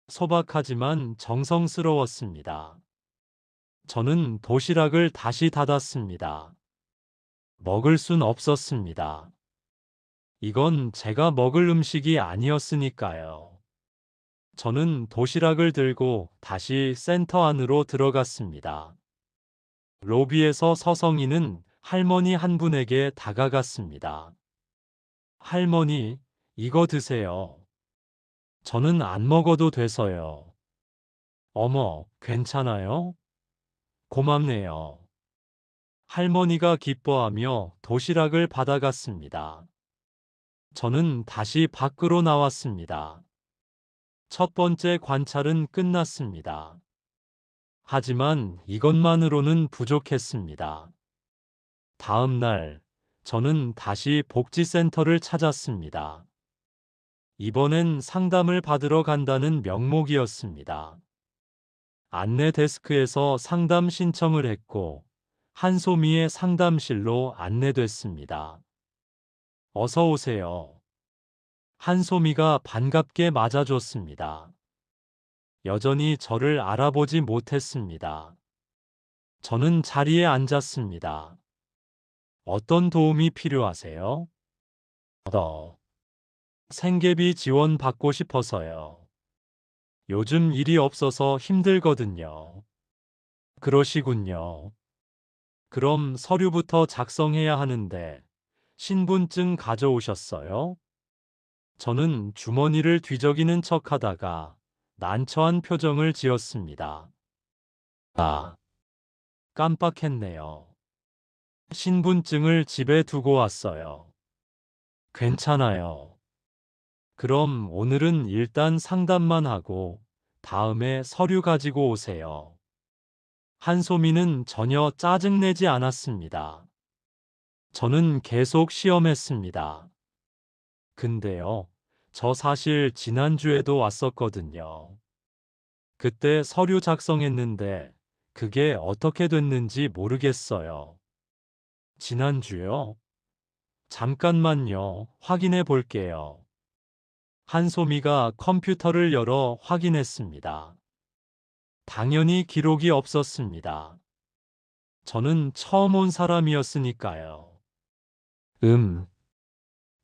소박하지만 정성스러웠습니다. 저는 도시락을 다시 닫았습니다. 먹을 순 없었습니다. 이건 제가 먹을 음식이 아니었으니까요. 저는 도시락을 들고 다시 센터 안으로 들어갔습니다. 로비에서 서성이는 할머니 한 분에게 다가갔습니다. 할머니, 이거 드세요. 저는 안 먹어도 돼서요. 어머, 괜찮아요? 고맙네요. 할머니가 기뻐하며 도시락을 받아갔습니다. 저는 다시 밖으로 나왔습니다. 첫 번째 관찰은 끝났습니다. 하지만 이것만으로는 부족했습니다. 다음 날, 저는 다시 복지센터를 찾았습니다. 이번엔 상담을 받으러 간다는 명목이었습니다. 안내 데스크에서 상담 신청을 했고, 한소미의 상담실로 안내됐습니다. 어서 오세요. 한소미가 반갑게 맞아줬습니다. 여전히 저를 알아보지 못했습니다. 저는 자리에 앉았습니다. 어떤 도움이 필요하세요? 생계비 지원 받고 싶어서요. 요즘 일이 없어서 힘들거든요. 그러시군요. 그럼 서류부터 작성해야 하는데 신분증 가져오셨어요? 저는 주머니를 뒤적이는 척하다가 난처한 표정을 지었습니다. 아, 깜빡했네요. 신분증을 집에 두고 왔어요. 괜찮아요. 그럼 오늘은 일단 상담만 하고 다음에 서류 가지고 오세요. 한소미는 전혀 짜증내지 않았습니다. 저는 계속 시험했습니다. 근데요, 저 사실 지난주에도 왔었거든요. 그때 서류 작성했는데 그게 어떻게 됐는지 모르겠어요. 지난주요? 잠깐만요. 확인해 볼게요. 한소미가 컴퓨터를 열어 확인했습니다. 당연히 기록이 없었습니다. 저는 처음 온 사람이었으니까요.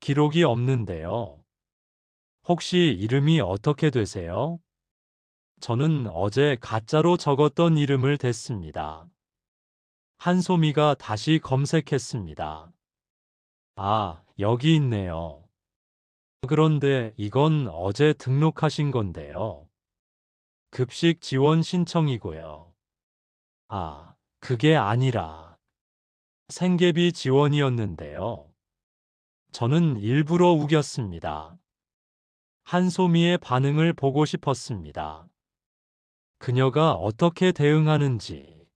기록이 없는데요. 혹시 이름이 어떻게 되세요? 저는 어제 가짜로 적었던 이름을 댔습니다. 한소미가 다시 검색했습니다. 아, 여기 있네요. 그런데 이건 어제 등록하신 건데요. 급식 지원 신청이고요. 아, 그게 아니라 생계비 지원이었는데요. 저는 일부러 우겼습니다. 한소미의 반응을 보고 싶었습니다. 그녀가 어떻게 대응하는지.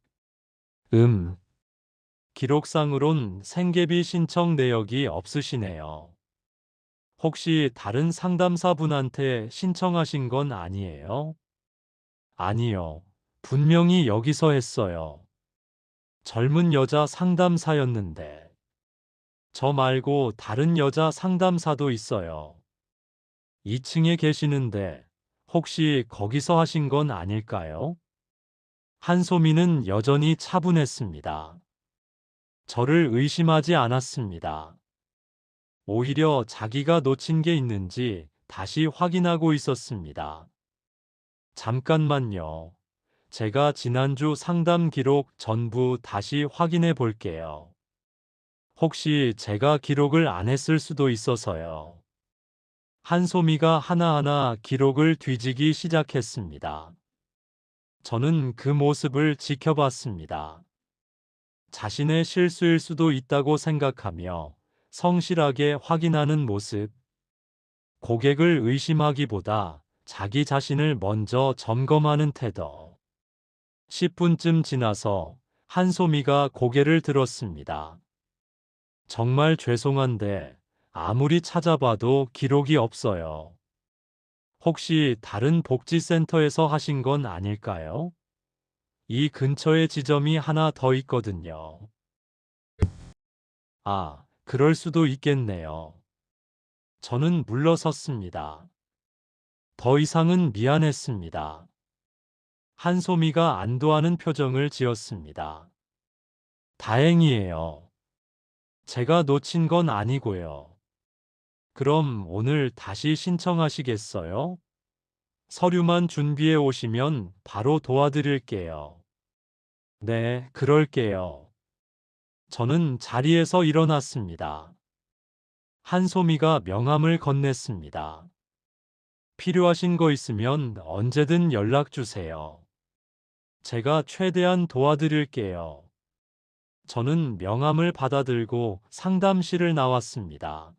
기록상으론 생계비 신청 내역이 없으시네요. 혹시 다른 상담사분한테 신청하신 건 아니에요? 아니요. 분명히 여기서 했어요. 젊은 여자 상담사였는데. 저 말고 다른 여자 상담사도 있어요. 2층에 계시는데 혹시 거기서 하신 건 아닐까요? 한소미는 여전히 차분했습니다. 저를 의심하지 않았습니다. 오히려 자기가 놓친 게 있는지 다시 확인하고 있었습니다. 잠깐만요. 제가 지난주 상담 기록 전부 다시 확인해 볼게요. 혹시 제가 기록을 안 했을 수도 있어서요. 한소미가 하나하나 기록을 뒤지기 시작했습니다. 저는 그 모습을 지켜봤습니다. 자신의 실수일 수도 있다고 생각하며 성실하게 확인하는 모습. 고객을 의심하기보다 자기 자신을 먼저 점검하는 태도. 10분쯤 지나서 한소미가 고개를 들었습니다. 정말 죄송한데 아무리 찾아봐도 기록이 없어요. 혹시 다른 복지센터에서 하신 건 아닐까요? 이 근처에 지점이 하나 더 있거든요. 아, 그럴 수도 있겠네요. 저는 물러섰습니다. 더 이상은 미안했습니다. 한소미가 안도하는 표정을 지었습니다. 다행이에요. 제가 놓친 건 아니고요. 그럼 오늘 다시 신청하시겠어요? 서류만 준비해 오시면 바로 도와드릴게요. 네, 그럴게요. 저는 자리에서 일어났습니다. 한소미가 명함을 건넸습니다. 필요하신 거 있으면 언제든 연락 주세요. 제가 최대한 도와드릴게요. 저는 명함을 받아들고 상담실을 나왔습니다.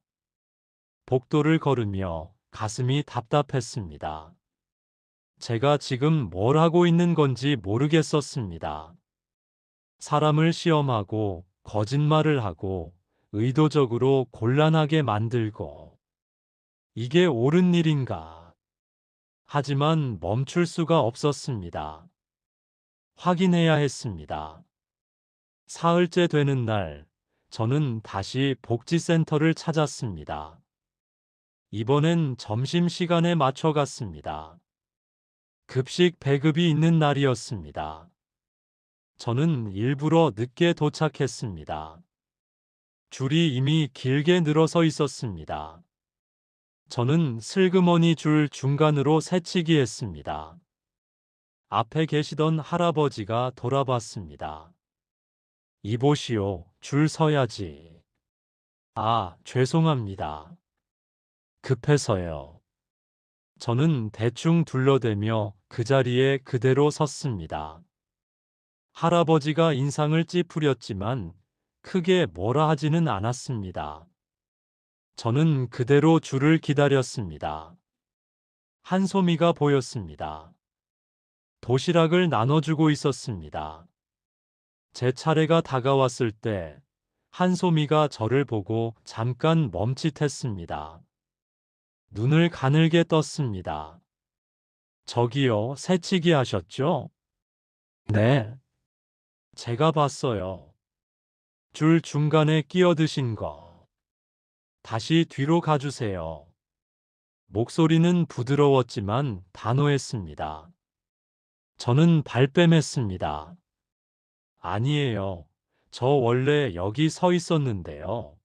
복도를 걸으며 가슴이 답답했습니다. 제가 지금 뭘 하고 있는 건지 모르겠었습니다. 사람을 시험하고 거짓말을 하고 의도적으로 곤란하게 만들고 이게 옳은 일인가? 하지만 멈출 수가 없었습니다. 확인해야 했습니다. 사흘째 되는 날, 저는 다시 복지센터를 찾았습니다. 이번엔 점심시간에 맞춰 갔습니다. 급식 배급이 있는 날이었습니다. 저는 일부러 늦게 도착했습니다. 줄이 이미 길게 늘어서 있었습니다. 저는 슬그머니 줄 중간으로 새치기 했습니다. 앞에 계시던 할아버지가 돌아봤습니다. 이보시오, 줄 서야지. 아, 죄송합니다. 급해서요. 저는 대충 둘러대며 그 자리에 그대로 섰습니다. 할아버지가 인상을 찌푸렸지만 크게 뭐라 하지는 않았습니다. 저는 그대로 줄을 기다렸습니다. 한소미가 보였습니다. 도시락을 나눠주고 있었습니다. 제 차례가 다가왔을 때 한소미가 저를 보고 잠깐 멈칫했습니다. 눈을 가늘게 떴습니다. 저기요, 새치기 하셨죠? 네. 제가 봤어요. 줄 중간에 끼어드신 거. 다시 뒤로 가주세요. 목소리는 부드러웠지만 단호했습니다. 저는 발뺌했습니다. 아니에요. 저 원래 여기 서 있었는데요.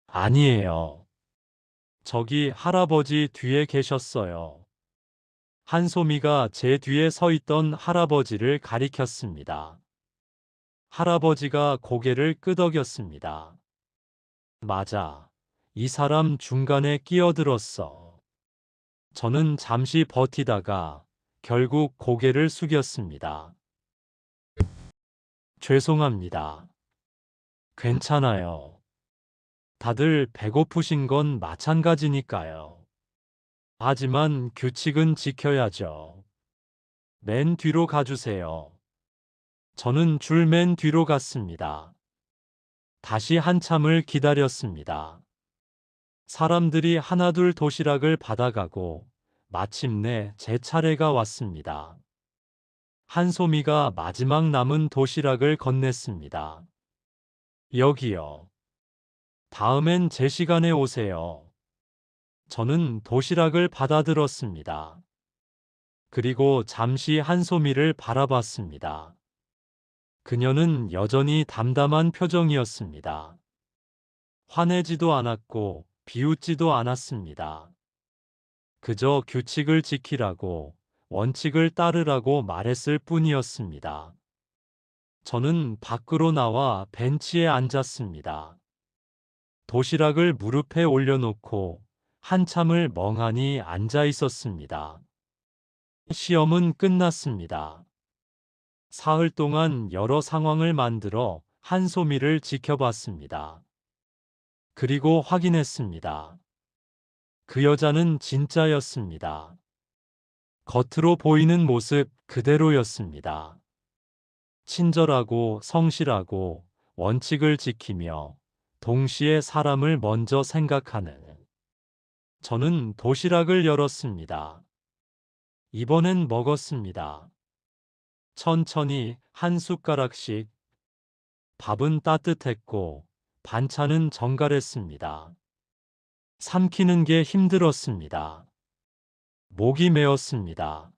아니에요. 저기 할아버지 뒤에 계셨어요. 한소미가 제 뒤에 서 있던 할아버지를 가리켰습니다. 할아버지가 고개를 끄덕였습니다. 맞아. 이 사람 중간에 끼어들었어. 저는 잠시 버티다가 결국 고개를 숙였습니다. 죄송합니다. 괜찮아요. 다들 배고프신 건 마찬가지니까요. 하지만 규칙은 지켜야죠. 맨 뒤로 가주세요. 저는 줄 맨 뒤로 갔습니다. 다시 한참을 기다렸습니다. 사람들이 하나둘 도시락을 받아가고 마침내 제 차례가 왔습니다. 한소미가 마지막 남은 도시락을 건넸습니다. 여기요. 다음엔 제 시간에 오세요. 저는 도시락을 받아들었습니다. 그리고 잠시 한소미를 바라봤습니다. 그녀는 여전히 담담한 표정이었습니다. 화내지도 않았고 비웃지도 않았습니다. 그저 규칙을 지키라고, 원칙을 따르라고 말했을 뿐이었습니다. 저는 밖으로 나와 벤치에 앉았습니다. 도시락을 무릎에 올려놓고 한참을 멍하니 앉아 있었습니다. 시험은 끝났습니다. 사흘 동안 여러 상황을 만들어 한소미를 지켜봤습니다. 그리고 확인했습니다. 그 여자는 진짜였습니다. 겉으로 보이는 모습 그대로였습니다. 친절하고 성실하고 원칙을 지키며 동시에 사람을 먼저 생각하는. 저는 도시락을 열었습니다. 이번엔 먹었습니다. 천천히 한 숟가락씩. 밥은 따뜻했고 반찬은 정갈했습니다. 삼키는 게 힘들었습니다. 목이 메었습니다.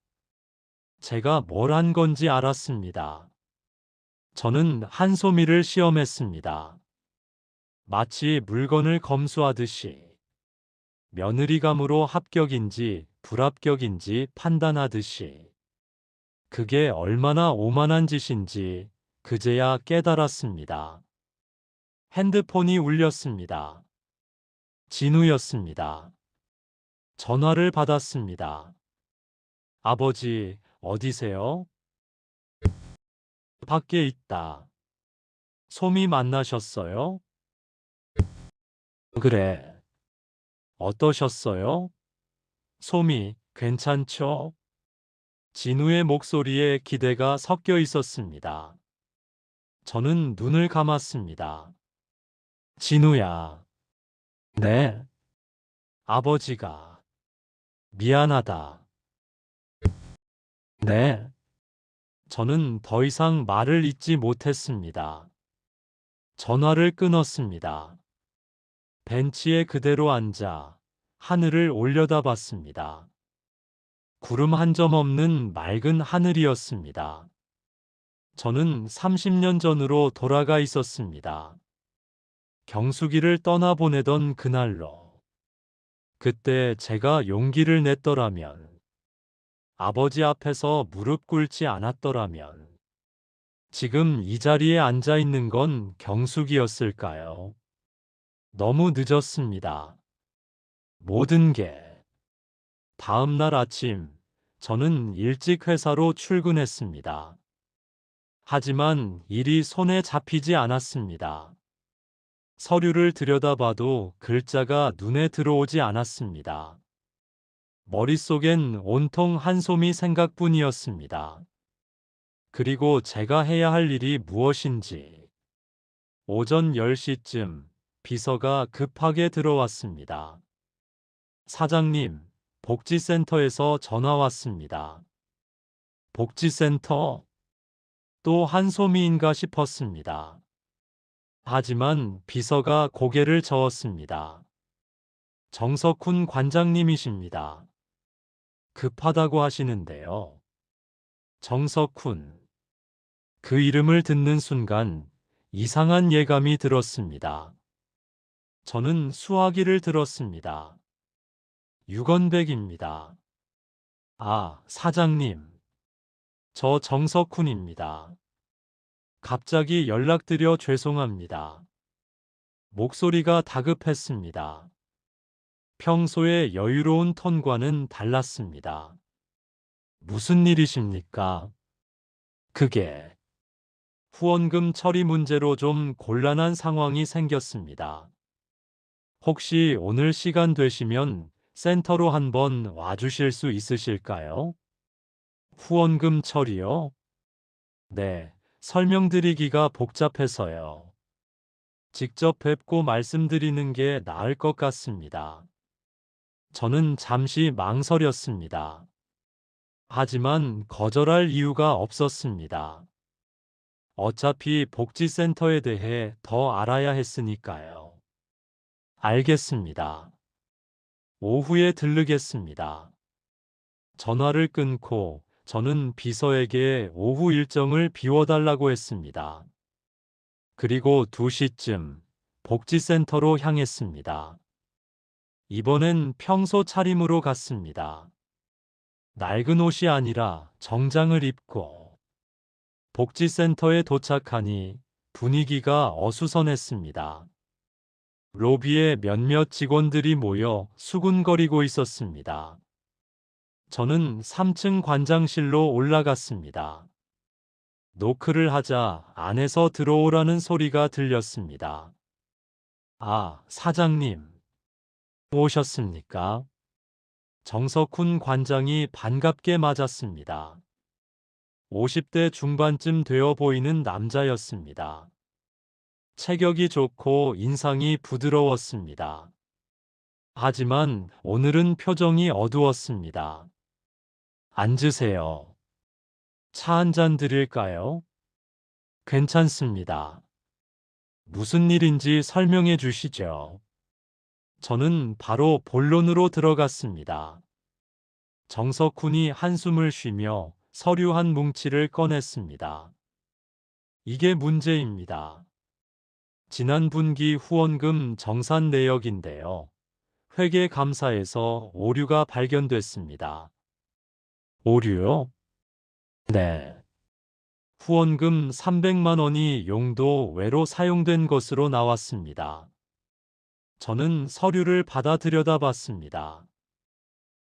제가 뭘 한 건지 알았습니다. 저는 한소미를 시험했습니다. 마치 물건을 검수하듯이. 며느리감으로 합격인지 불합격인지 판단하듯이. 그게 얼마나 오만한 짓인지 그제야 깨달았습니다. 핸드폰이 울렸습니다. 진우였습니다. 전화를 받았습니다. 아버지, 어디세요? 밖에 있다. 소미 만나셨어요? 그래. 어떠셨어요? 소미, 괜찮죠? 진우의 목소리에 기대가 섞여 있었습니다. 저는 눈을 감았습니다. 진우야. 네. 아버지가. 미안하다. 네. 저는 더 이상 말을 잇지 못했습니다. 전화를 끊었습니다. 벤치에 그대로 앉아 하늘을 올려다봤습니다. 구름 한 점 없는 맑은 하늘이었습니다. 저는 30년 전으로 돌아가 있었습니다. 경숙이를 떠나보내던 그날로. 그때 제가 용기를 냈더라면, 아버지 앞에서 무릎 꿇지 않았더라면, 지금 이 자리에 앉아 있는 건 경숙이었을까요? 너무 늦었습니다. 모든 게. 다음 날 아침, 저는 일찍 회사로 출근했습니다. 하지만 일이 손에 잡히지 않았습니다. 서류를 들여다봐도 글자가 눈에 들어오지 않았습니다. 머릿속엔 온통 한소미 생각뿐이었습니다. 그리고 제가 해야 할 일이 무엇인지. 오전 10시쯤 비서가 급하게 들어왔습니다. 사장님, 복지센터에서 전화 왔습니다. 복지센터? 또 한소미인가 싶었습니다. 하지만 비서가 고개를 저었습니다. 정석훈 관장님이십니다. 급하다고 하시는데요. 정석훈. 그 이름을 듣는 순간 이상한 예감이 들었습니다. 저는 수화기를 들었습니다. 유건백입니다. 아, 사장님. 저 정석훈입니다. 갑자기 연락드려 죄송합니다. 목소리가 다급했습니다. 평소의 여유로운 톤과는 달랐습니다. 무슨 일이십니까? 그게 후원금 처리 문제로 좀 곤란한 상황이 생겼습니다. 혹시 오늘 시간 되시면 센터로 한번 와주실 수 있으실까요? 후원금 처리요? 네, 설명드리기가 복잡해서요. 직접 뵙고 말씀드리는 게 나을 것 같습니다. 저는 잠시 망설였습니다. 하지만 거절할 이유가 없었습니다. 어차피 복지센터에 대해 더 알아야 했으니까요. 알겠습니다. 오후에 들르겠습니다. 전화를 끊고 저는 비서에게 오후 일정을 비워달라고 했습니다. 그리고 2시쯤 복지센터로 향했습니다. 이번엔 평소 차림으로 갔습니다. 낡은 옷이 아니라 정장을 입고. 복지센터에 도착하니 분위기가 어수선했습니다. 로비에 몇몇 직원들이 모여 수군거리고 있었습니다. 저는 3층 관장실로 올라갔습니다. 노크를 하자 안에서 들어오라는 소리가 들렸습니다. 아, 사장님. 오셨습니까? 정석훈 관장이 반갑게 맞았습니다. 50대 중반쯤 되어 보이는 남자였습니다. 체격이 좋고 인상이 부드러웠습니다. 하지만 오늘은 표정이 어두웠습니다. 앉으세요. 차 한 잔 드릴까요? 괜찮습니다. 무슨 일인지 설명해 주시죠. 저는 바로 본론으로 들어갔습니다. 정석훈이 한숨을 쉬며 서류 한 뭉치를 꺼냈습니다. 이게 문제입니다. 지난 분기 후원금 정산 내역인데요. 회계감사에서 오류가 발견됐습니다. 오류요? 네. 후원금 300만 원이 용도 외로 사용된 것으로 나왔습니다. 저는 서류를 받아 들여다봤습니다.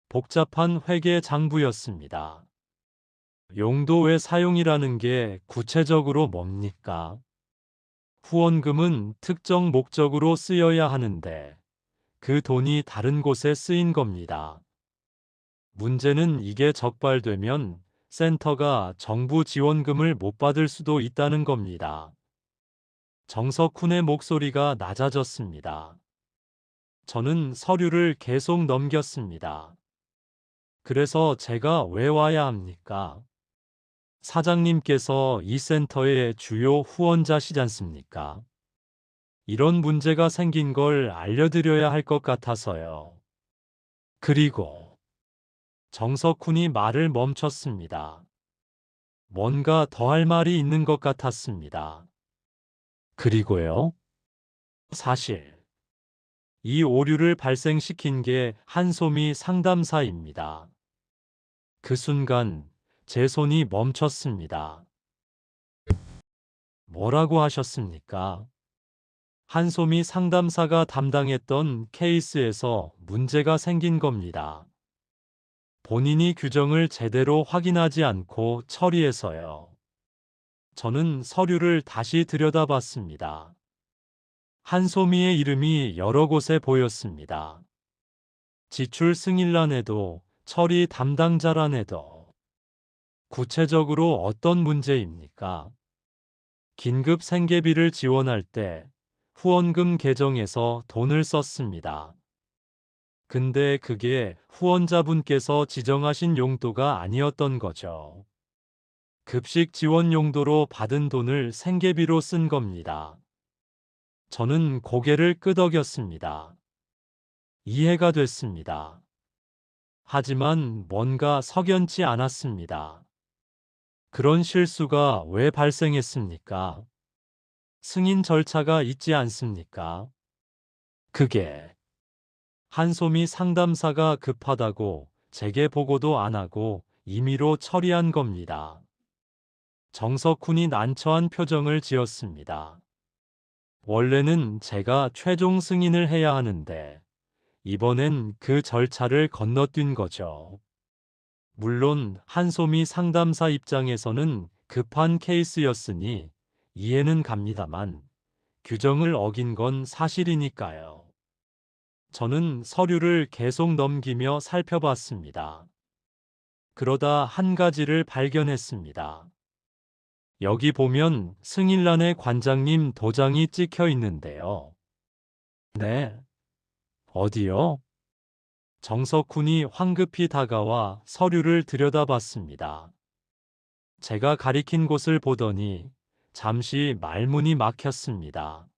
복잡한 회계 장부였습니다. 용도 외 사용이라는 게 구체적으로 뭡니까? 후원금은 특정 목적으로 쓰여야 하는데 그 돈이 다른 곳에 쓰인 겁니다. 문제는 이게 적발되면 센터가 정부 지원금을 못 받을 수도 있다는 겁니다. 정석훈의 목소리가 낮아졌습니다. 저는 서류를 계속 넘겼습니다. 그래서 제가 왜 와야 합니까? 사장님께서 이 센터의 주요 후원자시지 않습니까? 이런 문제가 생긴 걸 알려드려야 할 것 같아서요. 그리고 정석훈이 말을 멈췄습니다. 뭔가 더 할 말이 있는 것 같았습니다. 그리고요? 사실 이 오류를 발생시킨 게 한소미 상담사입니다. 그 순간 제 손이 멈췄습니다. 뭐라고 하셨습니까? 한소미 상담사가 담당했던 케이스에서 문제가 생긴 겁니다. 본인이 규정을 제대로 확인하지 않고 처리해서요. 저는 서류를 다시 들여다봤습니다. 한소미의 이름이 여러 곳에 보였습니다. 지출 승인란에도 처리 담당자란에도. 구체적으로 어떤 문제입니까? 긴급 생계비를 지원할 때 후원금 계정에서 돈을 썼습니다. 근데 그게 후원자분께서 지정하신 용도가 아니었던 거죠. 급식 지원 용도로 받은 돈을 생계비로 쓴 겁니다. 저는 고개를 끄덕였습니다. 이해가 됐습니다. 하지만 뭔가 석연치 않았습니다. 그런 실수가 왜 발생했습니까? 승인 절차가 있지 않습니까? 그게 한소미 상담사가 급하다고 제게 보고도 안 하고 임의로 처리한 겁니다. 정석훈이 난처한 표정을 지었습니다. 원래는 제가 최종 승인을 해야 하는데 이번엔 그 절차를 건너뛴 거죠. 물론 한소미 상담사 입장에서는 급한 케이스였으니 이해는 갑니다만 규정을 어긴 건 사실이니까요. 저는 서류를 계속 넘기며 살펴봤습니다. 그러다 한 가지를 발견했습니다. 여기 보면 승인란에 관장님 도장이 찍혀 있는데요. 네. 어디요? 정석훈이 황급히 다가와 서류를 들여다봤습니다. 제가 가리킨 곳을 보더니 잠시 말문이 막혔습니다.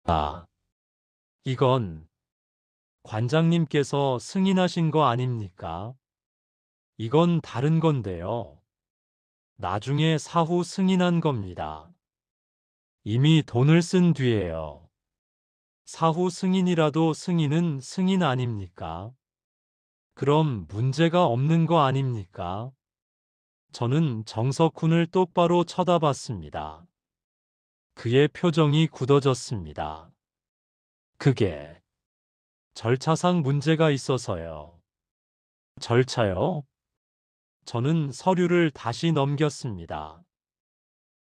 아, 이건 관장님께서 승인하신 거 아닙니까? 이건 다른 건데요. 나중에 사후 승인한 겁니다. 이미 돈을 쓴 뒤에요. 사후 승인이라도 승인은 승인 아닙니까? 그럼 문제가 없는 거 아닙니까? 저는 정석훈을 똑바로 쳐다봤습니다. 그의 표정이 굳어졌습니다. 그게 절차상 문제가 있어서요. 절차요? 저는 서류를 다시 넘겼습니다.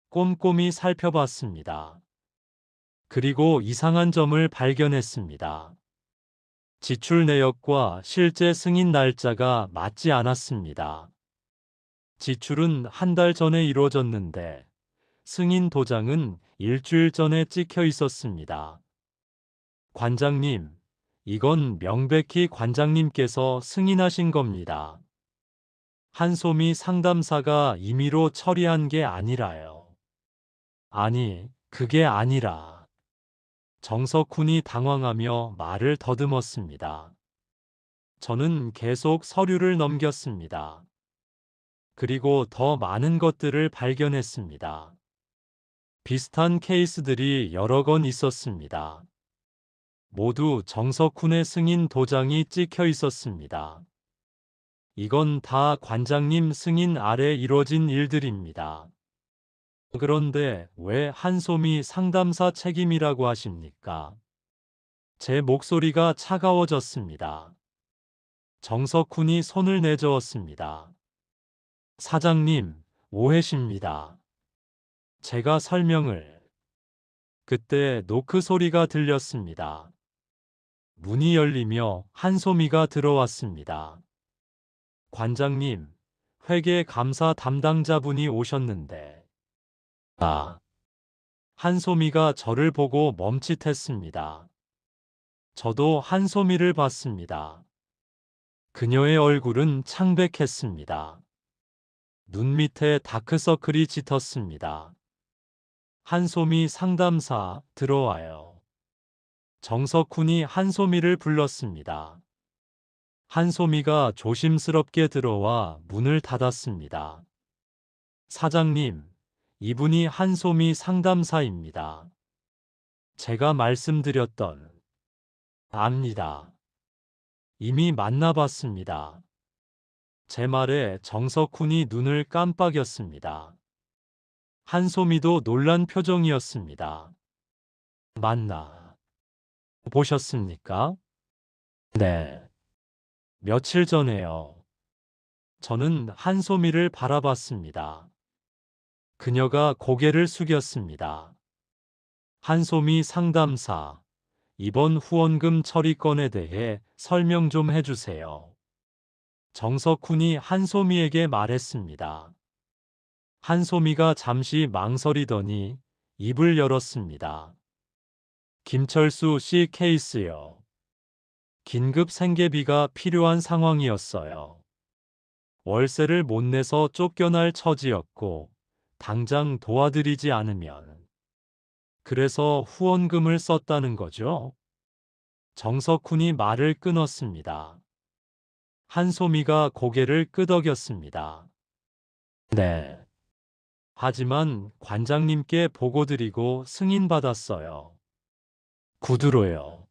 꼼꼼히 살펴봤습니다. 그리고 이상한 점을 발견했습니다. 지출 내역과 실제 승인 날짜가 맞지 않았습니다. 지출은 한 달 전에 이루어졌는데 승인 도장은 일주일 전에 찍혀 있었습니다. 관장님, 이건 명백히 관장님께서 승인하신 겁니다. 한소미 상담사가 임의로 처리한 게 아니라요. 아니, 그게 아니라. 정석훈이 당황하며 말을 더듬었습니다. 저는 계속 서류를 넘겼습니다. 그리고 더 많은 것들을 발견했습니다. 비슷한 케이스들이 여러 건 있었습니다. 모두 정석훈의 승인 도장이 찍혀 있었습니다. 이건 다 관장님 승인 아래 이루어진 일들입니다. 그런데 왜 한소미 상담사 책임이라고 하십니까? 제 목소리가 차가워졌습니다. 정석훈이 손을 내저었습니다. 사장님, 오해십니다. 제가 설명을. 그때 노크 소리가 들렸습니다. 문이 열리며 한소미가 들어왔습니다. 관장님, 회계 감사 담당자분이 오셨는데. 한소미가 저를 보고 멈칫했습니다. 저도 한소미를 봤습니다. 그녀의 얼굴은 창백했습니다. 눈 밑에 다크서클이 짙었습니다. 한소미 상담사, 들어와요. 정석훈이 한소미를 불렀습니다. 한소미가 조심스럽게 들어와 문을 닫았습니다. 사장님, 이분이 한소미 상담사입니다. 제가 말씀드렸던. 압니다. 이미 만나봤습니다. 제 말에 정석훈이 눈을 깜빡였습니다. 한소미도 놀란 표정이었습니다. 만나 보셨습니까? 네. 며칠 전에요. 저는 한소미를 바라봤습니다. 그녀가 고개를 숙였습니다. 한소미 상담사, 이번 후원금 처리건에 대해 설명 좀 해주세요. 정석훈이 한소미에게 말했습니다. 한소미가 잠시 망설이더니 입을 열었습니다. 김철수 씨 케이스요. 긴급 생계비가 필요한 상황이었어요. 월세를 못 내서 쫓겨날 처지였고 당장 도와드리지 않으면. 그래서 후원금을 썼다는 거죠. 정석훈이 말을 끊었습니다. 한소미가 고개를 끄덕였습니다. 네. 하지만 관장님께 보고드리고 승인받았어요. 구두로요.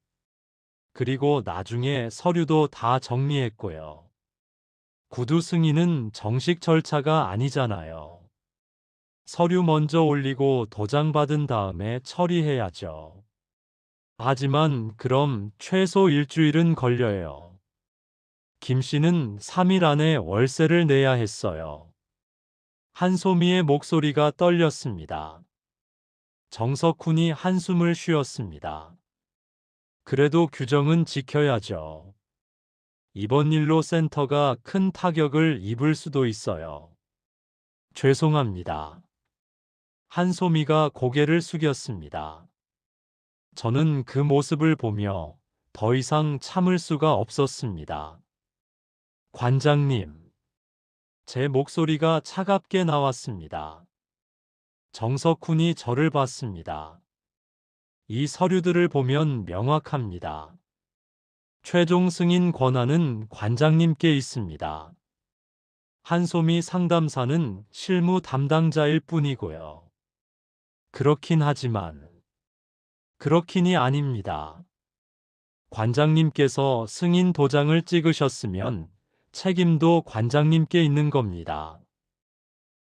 그리고 나중에 서류도 다 정리했고요. 구두 승인은 정식 절차가 아니잖아요. 서류 먼저 올리고 도장 받은 다음에 처리해야죠. 하지만 그럼 최소 일주일은 걸려요. 김 씨는 3일 안에 월세를 내야 했어요. 한소미의 목소리가 떨렸습니다. 정석훈이 한숨을 쉬었습니다. 그래도 규정은 지켜야죠. 이번 일로 센터가 큰 타격을 입을 수도 있어요. 죄송합니다. 한소미가 고개를 숙였습니다. 저는 그 모습을 보며 더 이상 참을 수가 없었습니다. 관장님, 제 목소리가 차갑게 나왔습니다. 정석훈이 저를 봤습니다. 이 서류들을 보면 명확합니다. 최종 승인 권한은 관장님께 있습니다. 한소미 상담사는 실무 담당자일 뿐이고요. 그렇긴 하지만, 그렇긴이 아닙니다. 관장님께서 승인 도장을 찍으셨으면 책임도 관장님께 있는 겁니다.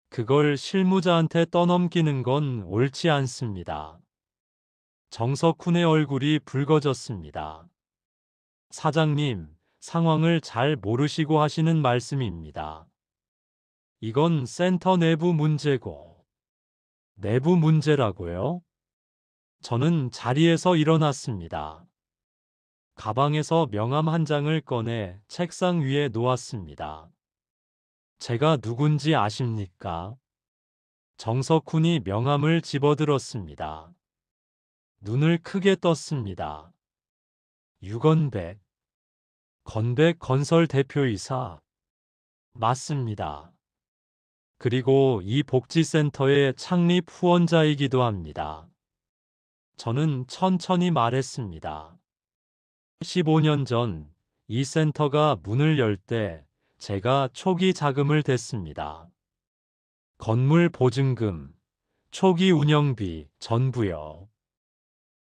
그걸 실무자한테 떠넘기는 건 옳지 않습니다. 정석훈의 얼굴이 붉어졌습니다. 사장님, 상황을 잘 모르시고 하시는 말씀입니다. 이건 센터 내부 문제고. 내부 문제라고요? 저는 자리에서 일어났습니다. 가방에서 명함 한 장을 꺼내 책상 위에 놓았습니다. 제가 누군지 아십니까? 정석훈이 명함을 집어들었습니다. 눈을 크게 떴습니다. 유건백, 건백 건설 대표이사. 맞습니다. 그리고 이 복지센터의 창립 후원자이기도 합니다. 저는 천천히 말했습니다. 15년 전 이 센터가 문을 열 때 제가 초기 자금을 댔습니다. 건물 보증금, 초기 운영비 전부요.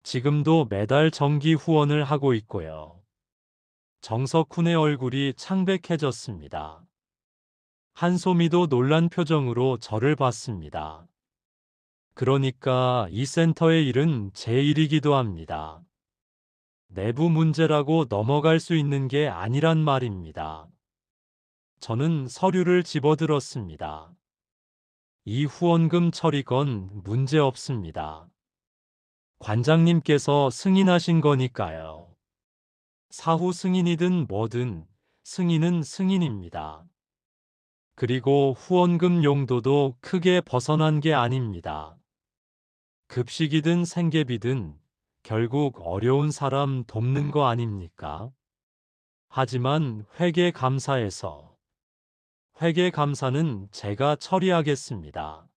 지금도 매달 정기 후원을 하고 있고요. 정석훈의 얼굴이 창백해졌습니다. 한소미도 놀란 표정으로 저를 봤습니다. 그러니까 이 센터의 일은 제 일이기도 합니다. 내부 문제라고 넘어갈 수 있는 게 아니란 말입니다. 저는 서류를 집어들었습니다. 이 후원금 처리 건 문제 없습니다. 관장님께서 승인하신 거니까요. 사후 승인이든 뭐든 승인은 승인입니다. 그리고 후원금 용도도 크게 벗어난 게 아닙니다. 급식이든 생계비든 결국 어려운 사람 돕는 거 아닙니까? 하지만 회계감사는 제가 처리하겠습니다.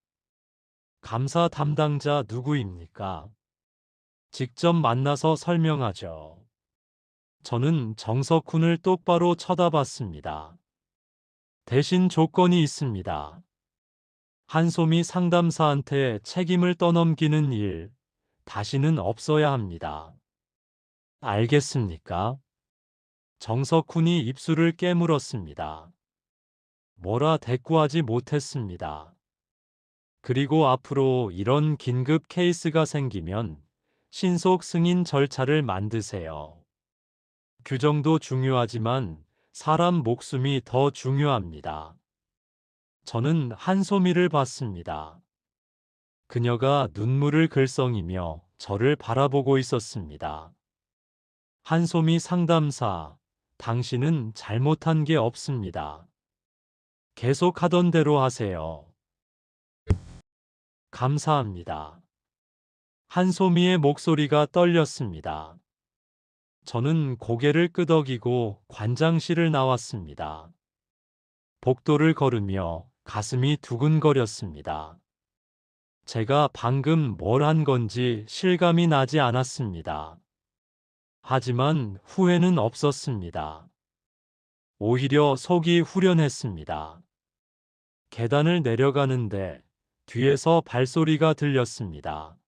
감사 담당자 누구입니까? 직접 만나서 설명하죠. 저는 정석훈을 똑바로 쳐다봤습니다. 대신 조건이 있습니다. 한소미 상담사한테 책임을 떠넘기는 일, 다시는 없어야 합니다. 알겠습니까? 정석훈이 입술을 깨물었습니다. 뭐라 대꾸하지 못했습니다. 그리고 앞으로 이런 긴급 케이스가 생기면 신속 승인 절차를 만드세요. 규정도 중요하지만 사람 목숨이 더 중요합니다. 저는 한소미를 봤습니다. 그녀가 눈물을 글썽이며 저를 바라보고 있었습니다. 한소미 상담사, 당신은 잘못한 게 없습니다. 계속 하던 대로 하세요. 감사합니다. 한소미의 목소리가 떨렸습니다. 저는 고개를 끄덕이고 관장실을 나왔습니다. 복도를 걸으며 가슴이 두근거렸습니다. 제가 방금 뭘 한 건지 실감이 나지 않았습니다. 하지만 후회는 없었습니다. 오히려 속이 후련했습니다. 계단을 내려가는데 뒤에서 발소리가 들렸습니다.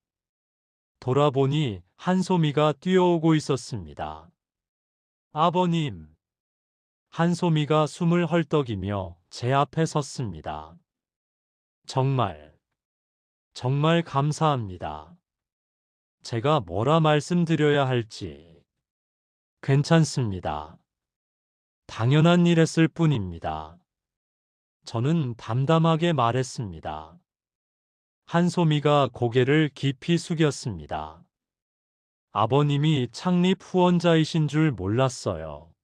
돌아보니 한소미가 뛰어오고 있었습니다. 아버님! 한소미가 숨을 헐떡이며 제 앞에 섰습니다. 정말 감사합니다. 제가 뭐라 말씀드려야 할지. 괜찮습니다. 당연한 일 했을 뿐입니다. 저는 담담하게 말했습니다. 한소미가 고개를 깊이 숙였습니다. 아버님이 창립 후원자이신 줄 몰랐어요.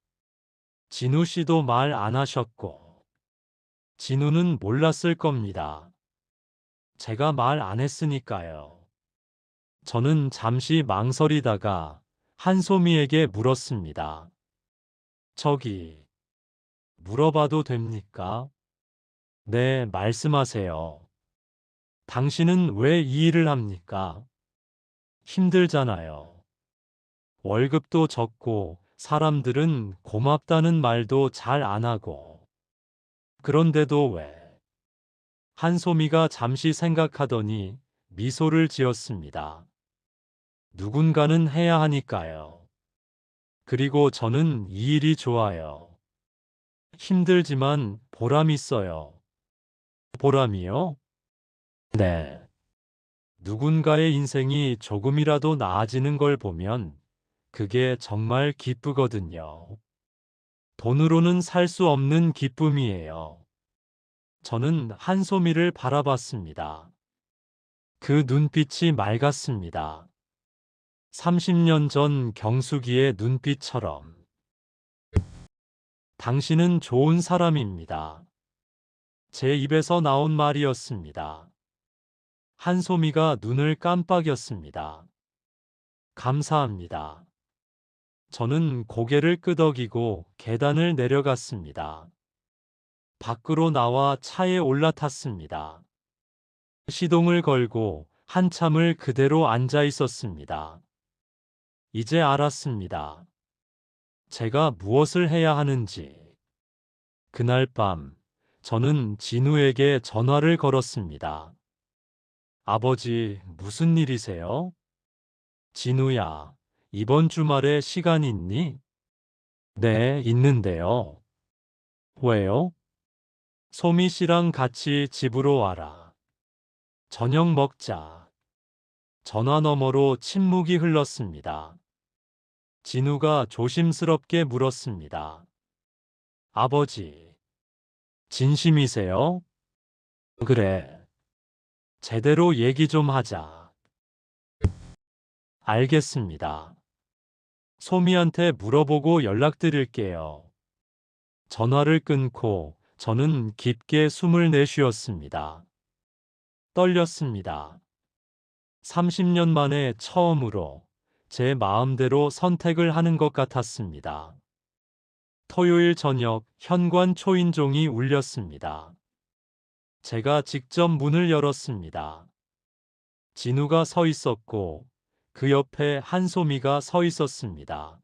진우 씨도 말 안 하셨고, 진우는 몰랐을 겁니다. 제가 말 안 했으니까요. 저는 잠시 망설이다가 한소미에게 물었습니다. 저기, 물어봐도 됩니까? 네, 말씀하세요. 당신은 왜 이 일을 합니까? 힘들잖아요. 월급도 적고 사람들은 고맙다는 말도 잘 안 하고. 그런데도 왜? 한소미가 잠시 생각하더니 미소를 지었습니다. 누군가는 해야 하니까요. 그리고 저는 이 일이 좋아요. 힘들지만 보람 있어요. 보람이요? 네. 누군가의 인생이 조금이라도 나아지는 걸 보면 그게 정말 기쁘거든요. 돈으로는 살 수 없는 기쁨이에요. 저는 한소미를 바라봤습니다. 그 눈빛이 맑았습니다. 30년 전 경숙이의 눈빛처럼. 당신은 좋은 사람입니다. 제 입에서 나온 말이었습니다. 한소미가 눈을 깜빡였습니다. 감사합니다. 저는 고개를 끄덕이고 계단을 내려갔습니다. 밖으로 나와 차에 올라탔습니다. 시동을 걸고 한참을 그대로 앉아 있었습니다. 이제 알았습니다. 제가 무엇을 해야 하는지. 그날 밤, 저는 진우에게 전화를 걸었습니다. 아버지, 무슨 일이세요? 진우야, 이번 주말에 시간 있니? 네, 있는데요. 왜요? 소미 씨랑 같이 집으로 와라. 저녁 먹자. 전화 너머로 침묵이 흘렀습니다. 진우가 조심스럽게 물었습니다. 아버지, 진심이세요? 그래. 제대로 얘기 좀 하자. 알겠습니다. 소미한테 물어보고 연락드릴게요. 전화를 끊고 저는 깊게 숨을 내쉬었습니다. 떨렸습니다. 30년 만에 처음으로 제 마음대로 선택을 하는 것 같았습니다. 토요일 저녁 현관 초인종이 울렸습니다. 제가 직접 문을 열었습니다. 진우가 서 있었고 그 옆에 한소미가 서 있었습니다.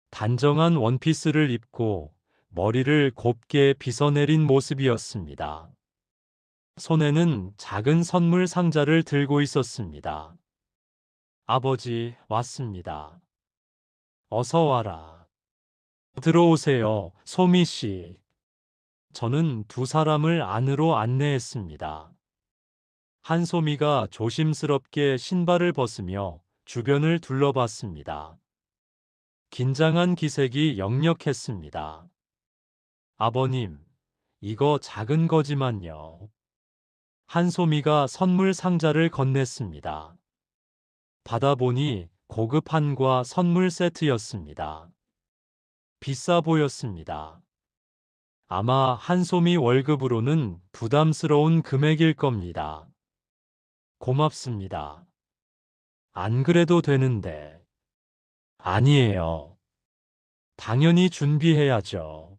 단정한 원피스를 입고 머리를 곱게 빗어내린 모습이었습니다. 손에는 작은 선물 상자를 들고 있었습니다. 아버지, 왔습니다. 어서 와라. 들어오세요, 소미 씨. 저는 두 사람을 안으로 안내했습니다. 한소미가 조심스럽게 신발을 벗으며 주변을 둘러봤습니다. 긴장한 기색이 역력했습니다. 아버님, 이거 작은 거지만요. 한소미가 선물 상자를 건넸습니다. 받아보니 고급 한과 선물 세트였습니다. 비싸 보였습니다. 아마 한소미 월급으로는 부담스러운 금액일 겁니다. 고맙습니다. 안 그래도 되는데. 아니에요. 당연히 준비해야죠.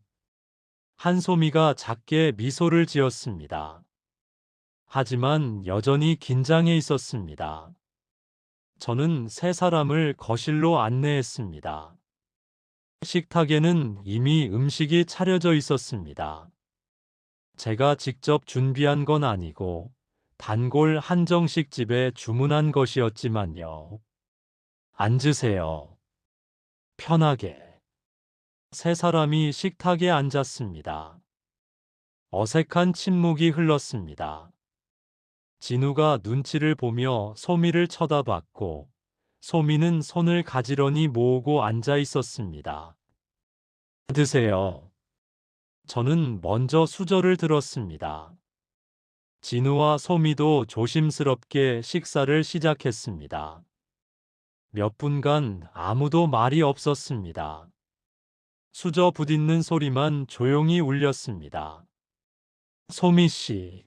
한소미가 작게 미소를 지었습니다. 하지만 여전히 긴장해 있었습니다. 저는 세 사람을 거실로 안내했습니다. 식탁에는 이미 음식이 차려져 있었습니다. 제가 직접 준비한 건 아니고 단골 한정식 집에 주문한 것이었지만요. 앉으세요. 편하게. 세 사람이 식탁에 앉았습니다. 어색한 침묵이 흘렀습니다. 진우가 눈치를 보며 소미를 쳐다봤고 소미는 손을 가지런히 모으고 앉아 있었습니다. 드세요. 저는 먼저 수저를 들었습니다. 진우와 소미도 조심스럽게 식사를 시작했습니다. 몇 분간 아무도 말이 없었습니다. 수저 부딪는 소리만 조용히 울렸습니다. 소미 씨.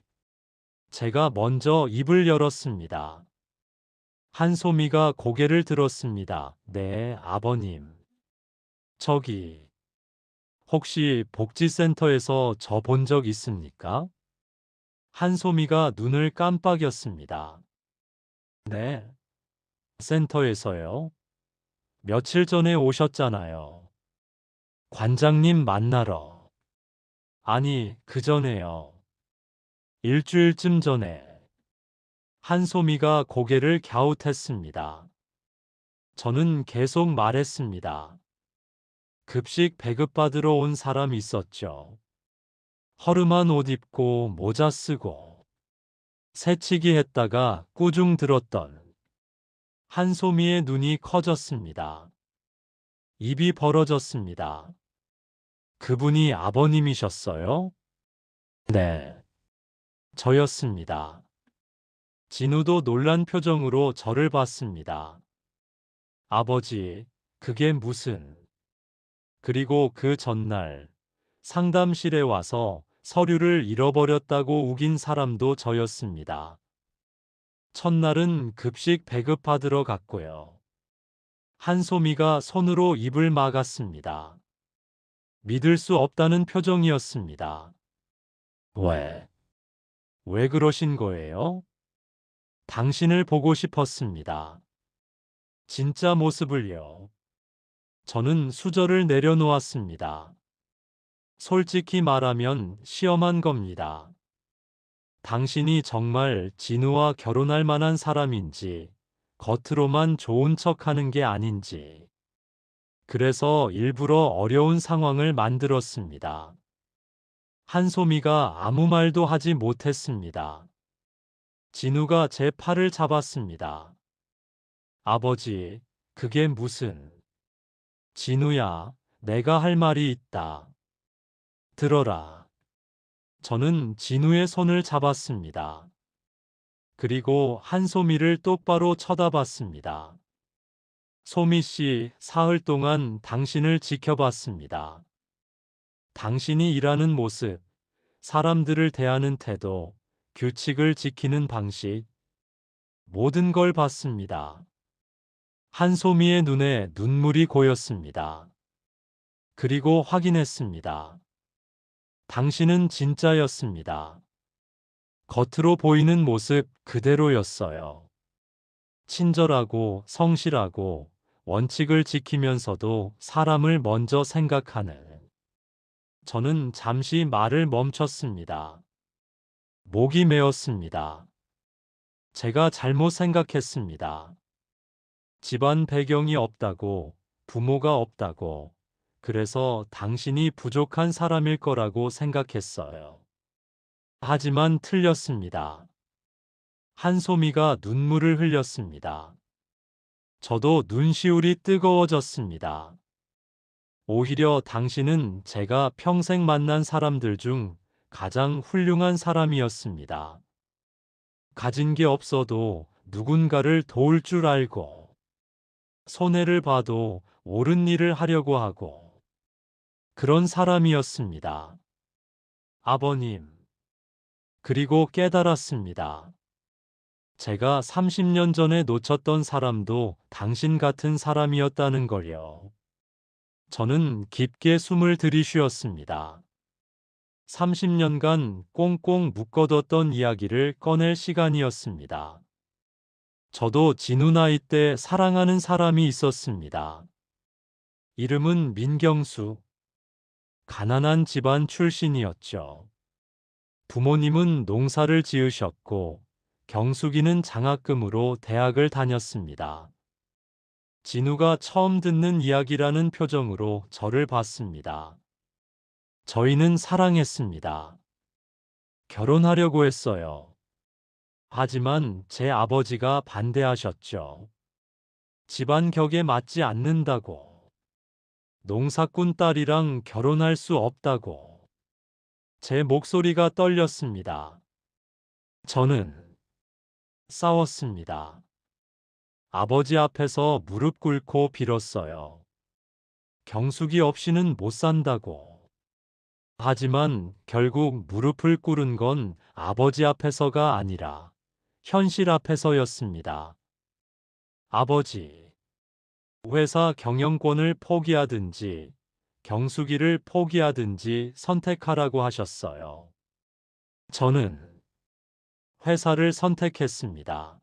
제가 먼저 입을 열었습니다. 한소미가 고개를 들었습니다. 네, 아버님. 저기, 혹시 복지센터에서 저 본 적 있습니까? 한소미가 눈을 깜빡였습니다. 네, 센터에서요. 며칠 전에 오셨잖아요. 관장님 만나러. 아니, 그 전에요. 일주일쯤 전에. 한소미가 고개를 갸웃했습니다. 저는 계속 말했습니다. 급식 배급받으러 온 사람 있었죠. 허름한 옷 입고 모자 쓰고 새치기 했다가 꾸중 들었던. 한소미의 눈이 커졌습니다. 입이 벌어졌습니다. 그분이 아버님이셨어요? 네, 저였습니다. 진우도 놀란 표정으로 저를 봤습니다. 아버지, 그게 무슨... 그리고 그 전날 상담실에 와서 서류를 잃어버렸다고 우긴 사람도 저였습니다. 첫날은 급식 배급받으러 갔고요. 한소미가 손으로 입을 막았습니다. 믿을 수 없다는 표정이었습니다. 왜? 왜 그러신 거예요? 당신을 보고 싶었습니다. 진짜 모습을요. 저는 수저를 내려놓았습니다. 솔직히 말하면 시험한 겁니다. 당신이 정말 진우와 결혼할 만한 사람인지, 겉으로만 좋은 척 하는 게 아닌지. 그래서 일부러 어려운 상황을 만들었습니다. 한소미가 아무 말도 하지 못했습니다. 진우가 제 팔을 잡았습니다. 아버지, 그게 무슨... 진우야, 내가 할 말이 있다. 들어라. 저는 진우의 손을 잡았습니다. 그리고 한소미를 똑바로 쳐다봤습니다. 소미 씨, 사흘 동안 당신을 지켜봤습니다. 당신이 일하는 모습, 사람들을 대하는 태도, 규칙을 지키는 방식, 모든 걸 봤습니다. 한소미의 눈에 눈물이 고였습니다. 그리고 확인했습니다. 당신은 진짜였습니다. 겉으로 보이는 모습 그대로였어요. 친절하고 성실하고 원칙을 지키면서도 사람을 먼저 생각하는. 저는 잠시 말을 멈췄습니다. 목이 메었습니다. 제가 잘못 생각했습니다. 집안 배경이 없다고, 부모가 없다고, 그래서 당신이 부족한 사람일 거라고 생각했어요. 하지만 틀렸습니다. 한소미가 눈물을 흘렸습니다. 저도 눈시울이 뜨거워졌습니다. 오히려 당신은 제가 평생 만난 사람들 중 가장 훌륭한 사람이었습니다. 가진 게 없어도 누군가를 도울 줄 알고, 손해를 봐도 옳은 일을 하려고 하고, 그런 사람이었습니다. 아버님. 그리고 깨달았습니다. 제가 30년 전에 놓쳤던 사람도 당신 같은 사람이었다는 걸요. 저는 깊게 숨을 들이쉬었습니다. 30년간 꽁꽁 묶어뒀던 이야기를 꺼낼 시간이었습니다. 저도 진우 나이 때 사랑하는 사람이 있었습니다. 이름은 민경수. 가난한 집안 출신이었죠. 부모님은 농사를 지으셨고, 경숙이는 장학금으로 대학을 다녔습니다. 진우가 처음 듣는 이야기라는 표정으로 저를 봤습니다. 저희는 사랑했습니다. 결혼하려고 했어요. 하지만 제 아버지가 반대하셨죠. 집안 격에 맞지 않는다고. 농사꾼 딸이랑 결혼할 수 없다고. 제 목소리가 떨렸습니다. 저는 싸웠습니다. 아버지 앞에서 무릎 꿇고 빌었어요. 경숙이 없이는 못 산다고. 하지만 결국 무릎을 꿇은 건 아버지 앞에서가 아니라 현실 앞에서였습니다. 아버지, 회사 경영권을 포기하든지 경숙이를 포기하든지 선택하라고 하셨어요. 저는 회사를 선택했습니다.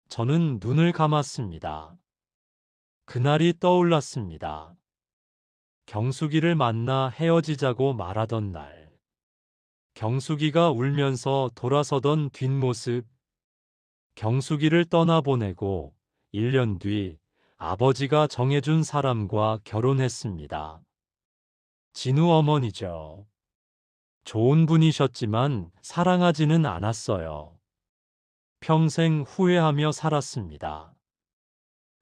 저는 눈을 감았습니다. 그날이 떠올랐습니다. 경숙이를 만나 헤어지자고 말하던 날. 경숙이가 울면서 돌아서던 뒷모습. 경숙이를 떠나보내고 1년 뒤 아버지가 정해준 사람과 결혼했습니다. 진우 어머니죠. 좋은 분이셨지만 사랑하지는 않았어요. 평생 후회하며 살았습니다.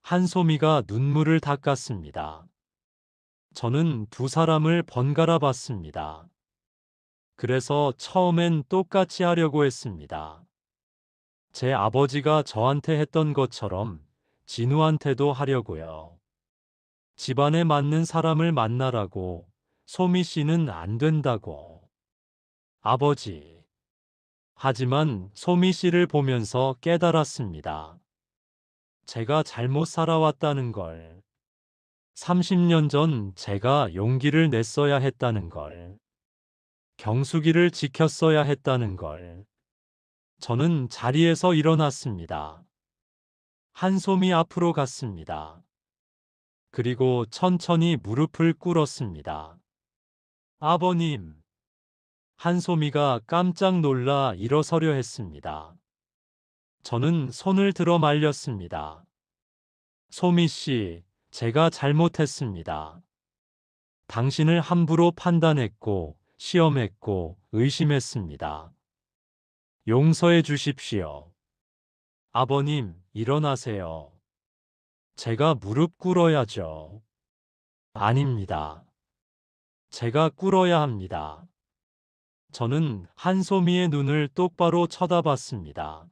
한소미가 눈물을 닦았습니다. 저는 두 사람을 번갈아 봤습니다. 그래서 처음엔 똑같이 하려고 했습니다. 제 아버지가 저한테 했던 것처럼 진우한테도 하려고요. 집안에 맞는 사람을 만나라고, 소미 씨는 안 된다고. 아버지. 하지만 소미 씨를 보면서 깨달았습니다. 제가 잘못 살아왔다는 걸. 30년 전 제가 용기를 냈어야 했다는 걸. 경수기를 지켰어야 했다는 걸. 저는 자리에서 일어났습니다. 한솜이 앞으로 갔습니다. 그리고 천천히 무릎을 꿇었습니다. 아버님. 한솜이가 깜짝 놀라 일어서려 했습니다. 저는 손을 들어 말렸습니다. 소미 씨, 제가 잘못했습니다. 당신을 함부로 판단했고, 시험했고, 의심했습니다. 용서해 주십시오. 아버님, 일어나세요. 제가 무릎 꿇어야죠. 아닙니다. 제가 꿇어야 합니다. 저는 한소미의 눈을 똑바로 쳐다봤습니다.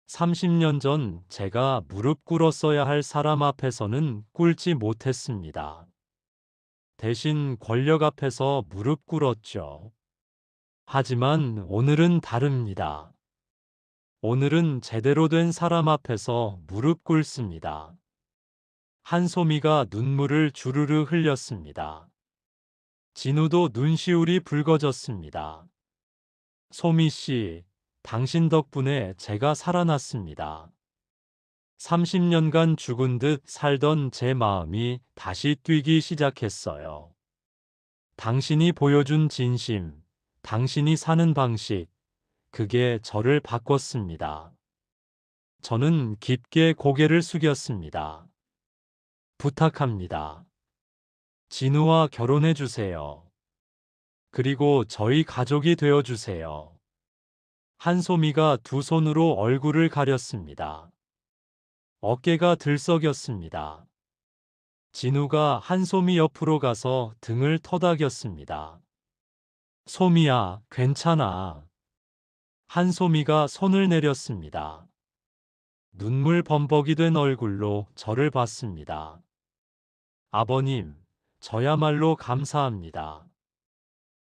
30년 전 제가 무릎 꿇었어야 할 사람 앞에서는 꿇지 못했습니다. 대신 권력 앞에서 무릎 꿇었죠. 하지만 오늘은 다릅니다. 오늘은 제대로 된 사람 앞에서 무릎 꿇습니다. 한소미가 눈물을 주르르 흘렸습니다. 진우도 눈시울이 붉어졌습니다. 소미 씨, 당신 덕분에 제가 살아났습니다. 30년간 죽은 듯 살던 제 마음이 다시 뛰기 시작했어요. 당신이 보여준 진심, 당신이 사는 방식, 그게 저를 바꿨습니다. 저는 깊게 고개를 숙였습니다. 부탁합니다. 진우와 결혼해 주세요. 그리고 저희 가족이 되어 주세요. 한소미가 두 손으로 얼굴을 가렸습니다. 어깨가 들썩였습니다. 진우가 한소미 옆으로 가서 등을 토닥였습니다. 소미야, 괜찮아. 한소미가 손을 내렸습니다. 눈물 범벅이 된 얼굴로 저를 봤습니다. 아버님, 저야말로 감사합니다.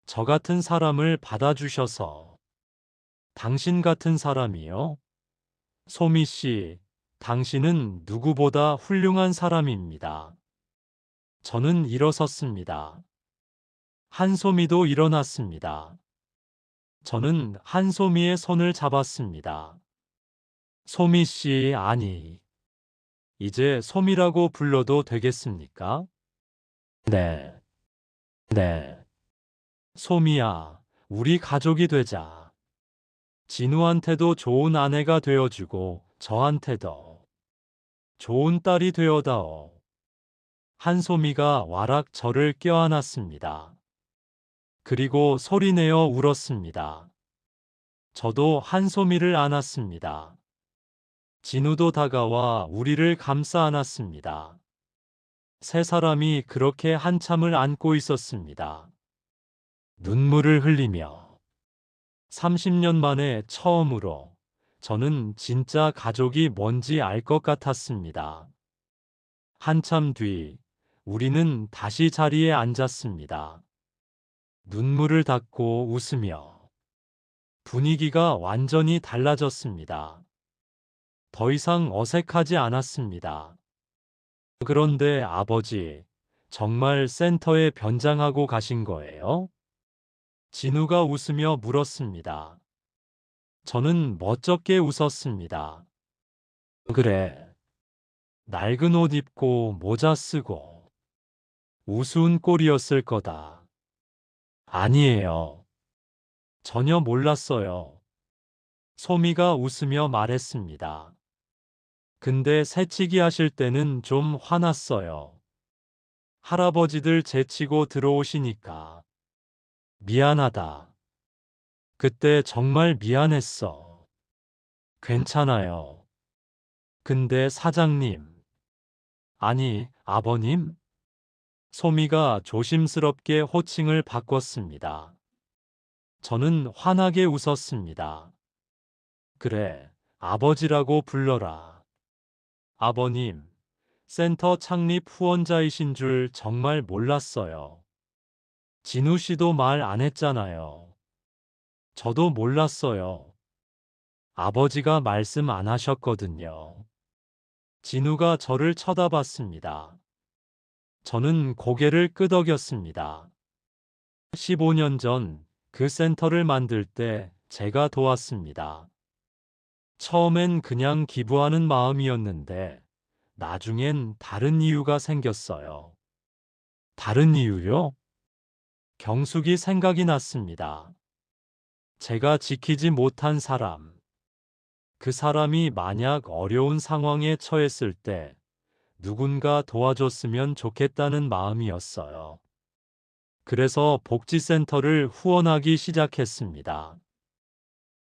저 같은 사람을 받아주셔서. 당신 같은 사람이요? 소미 씨, 당신은 누구보다 훌륭한 사람입니다. 저는 일어섰습니다. 한소미도 일어났습니다. 저는 한소미의 손을 잡았습니다. 소미 씨, 아니. 이제 소미라고 불러도 되겠습니까? 네. 네. 소미야, 우리 가족이 되자. 진우한테도 좋은 아내가 되어주고, 저한테도 좋은 딸이 되어다오. 한소미가 와락 저를 껴안았습니다. 그리고 소리내어 울었습니다. 저도 한소미를 안았습니다. 진우도 다가와 우리를 감싸 안았습니다. 세 사람이 그렇게 한참을 안고 있었습니다. 눈물을 흘리며 30년 만에 처음으로 저는 진짜 가족이 뭔지 알 것 같았습니다. 한참 뒤 우리는 다시 자리에 앉았습니다. 눈물을 닦고 웃으며 분위기가 완전히 달라졌습니다. 더 이상 어색하지 않았습니다. 그런데 아버지, 정말 센터에 변장하고 가신 거예요? 진우가 웃으며 물었습니다. 저는 멋쩍게 웃었습니다. 그래. 낡은 옷 입고 모자 쓰고 우스운 꼴이었을 거다. 아니에요. 전혀 몰랐어요. 소미가 웃으며 말했습니다. 근데 새치기 하실 때는 좀 화났어요. 할아버지들 제치고 들어오시니까. 미안하다. 그때 정말 미안했어. 괜찮아요. 근데 사장님. 아니, 아버님? 소미가 조심스럽게 호칭을 바꿨습니다. 저는 환하게 웃었습니다. 그래, 아버지라고 불러라. 아버님, 센터 창립 후원자이신 줄 정말 몰랐어요. 진우 씨도 말 안 했잖아요. 저도 몰랐어요. 아버지가 말씀 안 하셨거든요. 진우가 저를 쳐다봤습니다. 저는 고개를 끄덕였습니다. 15년 전 그 센터를 만들 때 제가 도왔습니다. 처음엔 그냥 기부하는 마음이었는데 나중엔 다른 이유가 생겼어요. 다른 이유요? 경숙이 생각이 났습니다. 제가 지키지 못한 사람. 그 사람이 만약 어려운 상황에 처했을 때 누군가 도와줬으면 좋겠다는 마음이었어요. 그래서 복지센터를 후원하기 시작했습니다.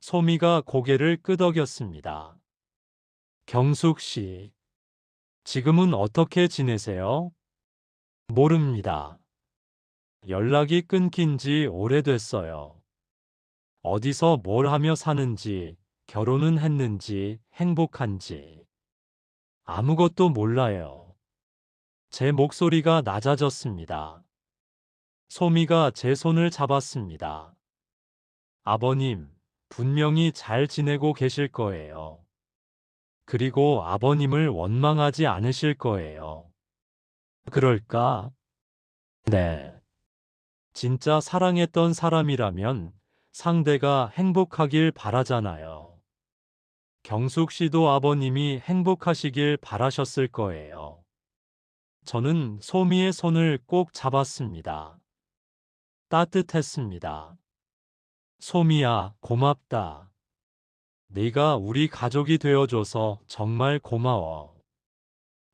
소미가 고개를 끄덕였습니다. 경숙 씨, 지금은 어떻게 지내세요? 모릅니다. 연락이 끊긴 지 오래됐어요. 어디서 뭘 하며 사는지, 결혼은 했는지, 행복한지. 아무것도 몰라요. 제 목소리가 낮아졌습니다. 소미가 제 손을 잡았습니다. 아버님, 분명히 잘 지내고 계실 거예요. 그리고 아버님을 원망하지 않으실 거예요. 그럴까? 네. 진짜 사랑했던 사람이라면 상대가 행복하길 바라잖아요. 경숙 씨도 아버님이 행복하시길 바라셨을 거예요. 저는 소미의 손을 꼭 잡았습니다. 따뜻했습니다. 소미야, 고맙다. 네가 우리 가족이 되어줘서 정말 고마워.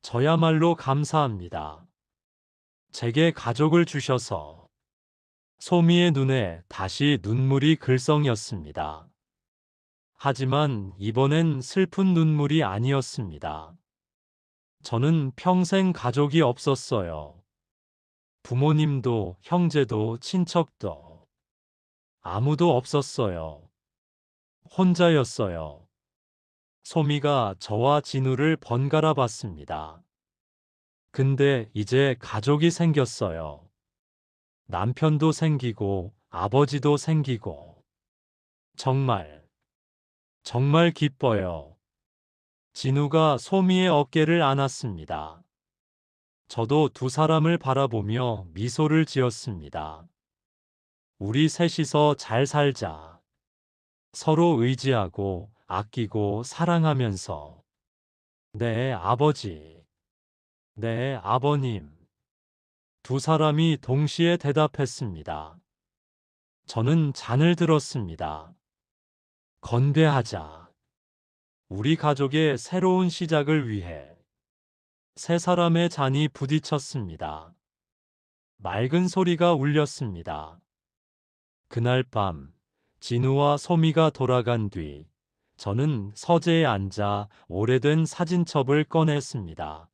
저야말로 감사합니다. 제게 가족을 주셔서. 소미의 눈에 다시 눈물이 글썽였습니다. 하지만 이번엔 슬픈 눈물이 아니었습니다. 저는 평생 가족이 없었어요. 부모님도, 형제도, 친척도. 아무도 없었어요. 혼자였어요. 소미가 저와 진우를 번갈아 봤습니다. 근데 이제 가족이 생겼어요. 남편도 생기고, 아버지도 생기고. 정말, 정말 기뻐요. 진우가 소미의 어깨를 안았습니다. 저도 두 사람을 바라보며 미소를 지었습니다. 우리 셋이서 잘 살자. 서로 의지하고, 아끼고, 사랑하면서. 네, 아버지. 네, 아버님. 두 사람이 동시에 대답했습니다. 저는 잔을 들었습니다. 건배하자. 우리 가족의 새로운 시작을 위해. 세 사람의 잔이 부딪혔습니다. 맑은 소리가 울렸습니다. 그날 밤, 진우와 소미가 돌아간 뒤, 저는 서재에 앉아 오래된 사진첩을 꺼냈습니다.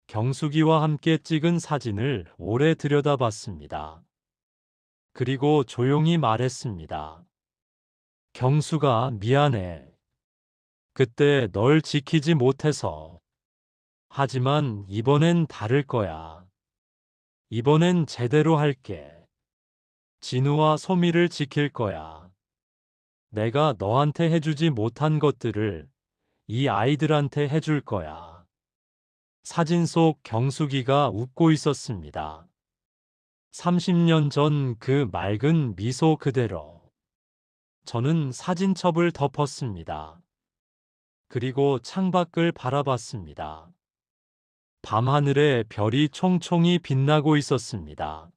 경숙이와 함께 찍은 사진을 오래 들여다봤습니다. 그리고 조용히 말했습니다. 경숙아, 미안해. 그때 널 지키지 못해서. 하지만 이번엔 다를 거야. 이번엔 제대로 할게. 진우와 소미를 지킬 거야. 내가 너한테 해주지 못한 것들을 이 아이들한테 해줄 거야. 사진 속 경숙이가 웃고 있었습니다. 30년 전 그 맑은 미소 그대로. 저는 사진첩을 덮었습니다. 그리고 창밖을 바라봤습니다. 밤하늘에 별이 총총히 빛나고 있었습니다.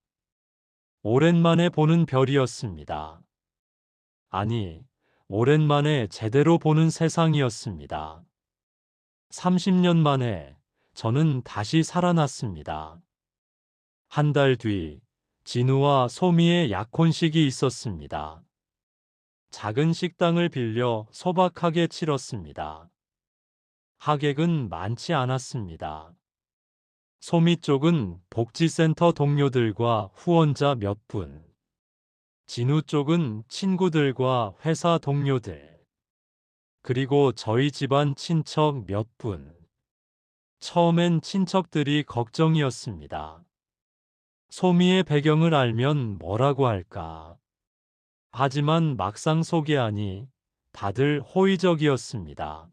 오랜만에 보는 별이었습니다. 아니, 오랜만에 제대로 보는 세상이었습니다. 30년 만에 저는 다시 살아났습니다. 한 달 뒤, 진우와 소미의 약혼식이 있었습니다. 작은 식당을 빌려 소박하게 치렀습니다. 하객은 많지 않았습니다. 소미 쪽은 복지센터 동료들과 후원자 몇 분, 진우 쪽은 친구들과 회사 동료들, 그리고 저희 집안 친척 몇 분. 처음엔 친척들이 걱정이었습니다. 소미의 배경을 알면 뭐라고 할까? 하지만 막상 소개하니 다들 호의적이었습니다.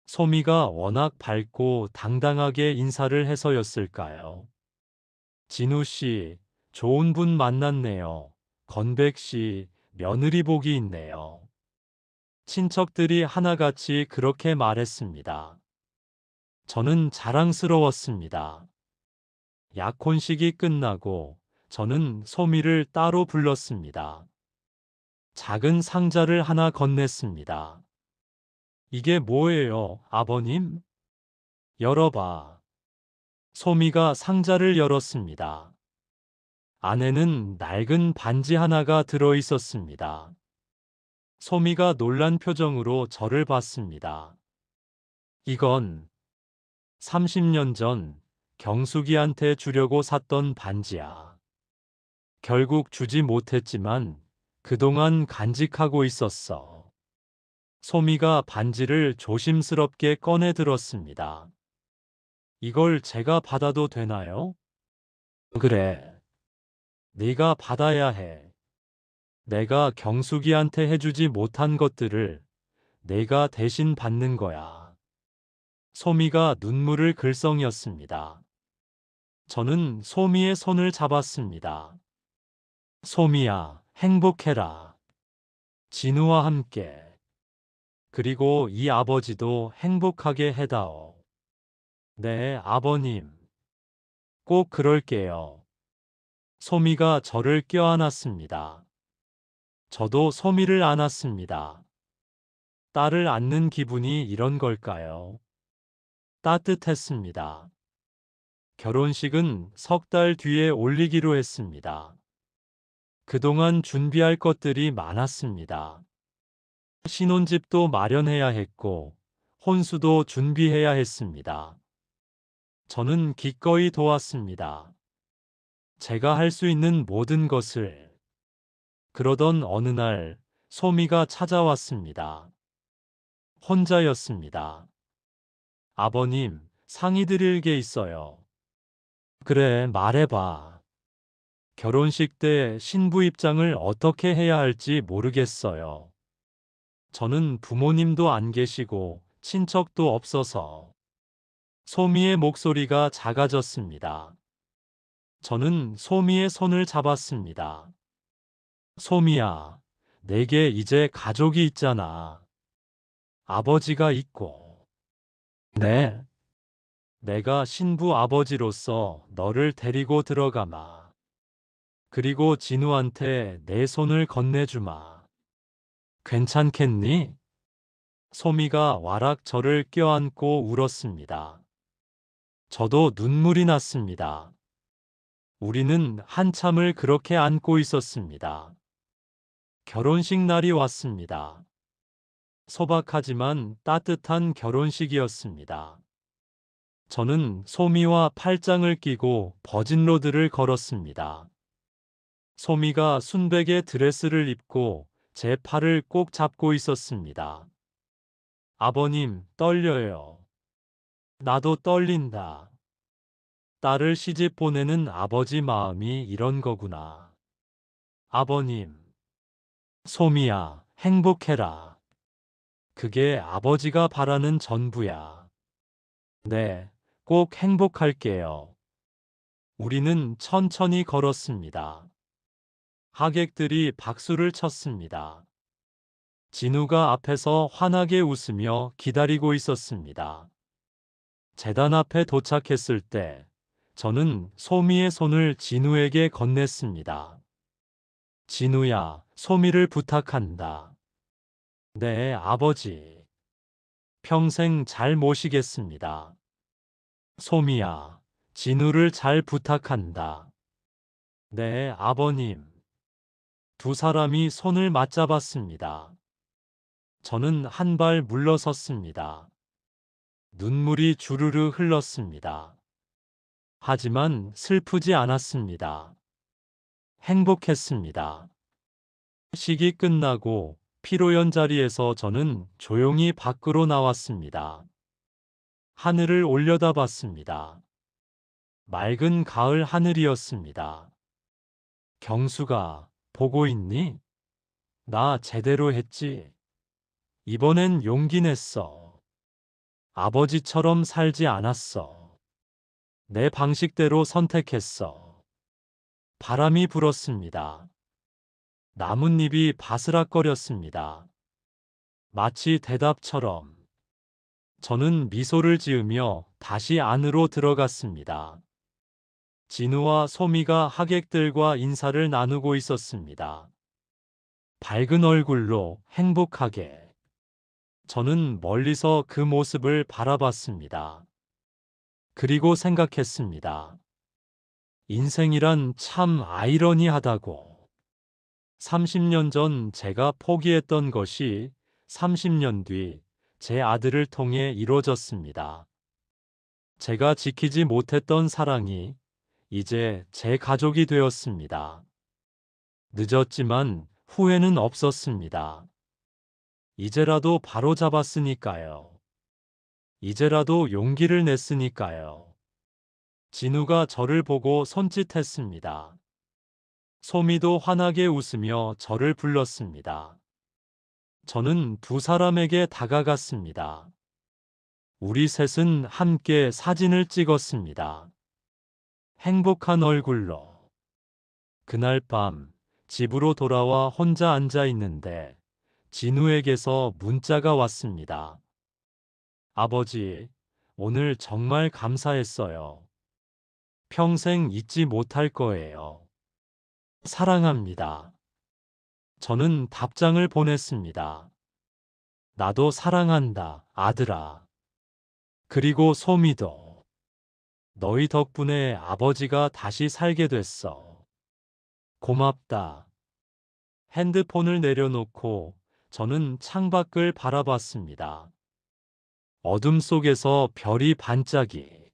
소미가 워낙 밝고 당당하게 인사를 해서였을까요? 진우 씨, 좋은 분 만났네요. 건백 씨, 며느리 복이 있네요. 친척들이 하나같이 그렇게 말했습니다. 저는 자랑스러웠습니다. 약혼식이 끝나고 저는 소미를 따로 불렀습니다. 작은 상자를 하나 건넸습니다. 이게 뭐예요, 아버님? 열어봐. 소미가 상자를 열었습니다. 안에는 낡은 반지 하나가 들어 있었습니다. 소미가 놀란 표정으로 저를 봤습니다. 이건 30년 전 경숙이한테 주려고 샀던 반지야. 결국 주지 못했지만 그동안 간직하고 있었어. 소미가 반지를 조심스럽게 꺼내 들었습니다. 이걸 제가 받아도 되나요? 그래. 네가 받아야 해. 내가 경숙이한테 해주지 못한 것들을 내가 대신 받는 거야. 소미가 눈물을 글썽였습니다. 저는 소미의 손을 잡았습니다. 소미야, 행복해라. 진우와 함께. 그리고 이 아버지도 행복하게 해다오. 네, 아버님. 꼭 그럴게요. 소미가 저를 껴안았습니다. 저도 소미를 안았습니다. 딸을 안는 기분이 이런 걸까요? 따뜻했습니다. 결혼식은 석 달 뒤에 올리기로 했습니다. 그동안 준비할 것들이 많았습니다. 신혼집도 마련해야 했고, 혼수도 준비해야 했습니다. 저는 기꺼이 도왔습니다. 제가 할 수 있는 모든 것을. 그러던 어느 날, 소미가 찾아왔습니다. 혼자였습니다. 아버님, 상의 드릴 게 있어요. 그래, 말해봐. 결혼식 때 신부 입장을 어떻게 해야 할지 모르겠어요. 저는 부모님도 안 계시고 친척도 없어서. 소미의 목소리가 작아졌습니다. 저는 소미의 손을 잡았습니다. 소미야, 내게 이제 가족이 있잖아. 아버지가 있고. 네. 내가 신부 아버지로서 너를 데리고 들어가마. 그리고 진우한테 내 손을 건네주마. 괜찮겠니? 소미가 와락 저를 껴안고 울었습니다. 저도 눈물이 났습니다. 우리는 한참을 그렇게 안고 있었습니다. 결혼식 날이 왔습니다. 소박하지만 따뜻한 결혼식이었습니다. 저는 소미와 팔짱을 끼고 버진로드를 걸었습니다. 소미가 순백의 드레스를 입고 제 팔을 꼭 잡고 있었습니다. 아버님, 떨려요. 나도 떨린다. 딸을 시집 보내는 아버지 마음이 이런 거구나. 아버님, 소미야, 행복해라. 그게 아버지가 바라는 전부야. 네, 꼭 행복할게요. 우리는 천천히 걸었습니다. 하객들이 박수를 쳤습니다. 진우가 앞에서 환하게 웃으며 기다리고 있었습니다. 제단 앞에 도착했을 때 저는 소미의 손을 진우에게 건넸습니다. 진우야, 소미를 부탁한다. 네, 아버지. 평생 잘 모시겠습니다. 소미야, 진우를 잘 부탁한다. 네, 아버님. 두 사람이 손을 맞잡았습니다. 저는 한 발 물러섰습니다. 눈물이 주르르 흘렀습니다. 하지만 슬프지 않았습니다. 행복했습니다. 식이 끝나고 피로연 자리에서 저는 조용히 밖으로 나왔습니다. 하늘을 올려다봤습니다. 맑은 가을 하늘이었습니다. 경수가 보고 있니? 나 제대로 했지. 이번엔 용기 냈어. 아버지처럼 살지 않았어. 내 방식대로 선택했어. 바람이 불었습니다. 나뭇잎이 바스락거렸습니다. 마치 대답처럼. 저는 미소를 지으며 다시 안으로 들어갔습니다. 진우와 소미가 하객들과 인사를 나누고 있었습니다. 밝은 얼굴로 행복하게. 저는 멀리서 그 모습을 바라봤습니다. 그리고 생각했습니다. 인생이란 참 아이러니하다고. 30년 전 제가 포기했던 것이 30년 뒤 제 아들을 통해 이루어졌습니다. 제가 지키지 못했던 사랑이 이제 제 가족이 되었습니다. 늦었지만 후회는 없었습니다. 이제라도 바로잡았으니까요. 이제라도 용기를 냈으니까요. 진우가 저를 보고 손짓했습니다. 소미도 환하게 웃으며 저를 불렀습니다. 저는 두 사람에게 다가갔습니다. 우리 셋은 함께 사진을 찍었습니다. 행복한 얼굴로. 그날 밤 집으로 돌아와 혼자 앉아 있는데 진우에게서 문자가 왔습니다. 아버지, 오늘 정말 감사했어요. 평생 잊지 못할 거예요. 사랑합니다. 저는 답장을 보냈습니다. 나도 사랑한다, 아들아. 그리고 소미도. 너희 덕분에 아버지가 다시 살게 됐어. 고맙다. 핸드폰을 내려놓고 저는 창밖을 바라봤습니다. 어둠 속에서 별이 반짝이고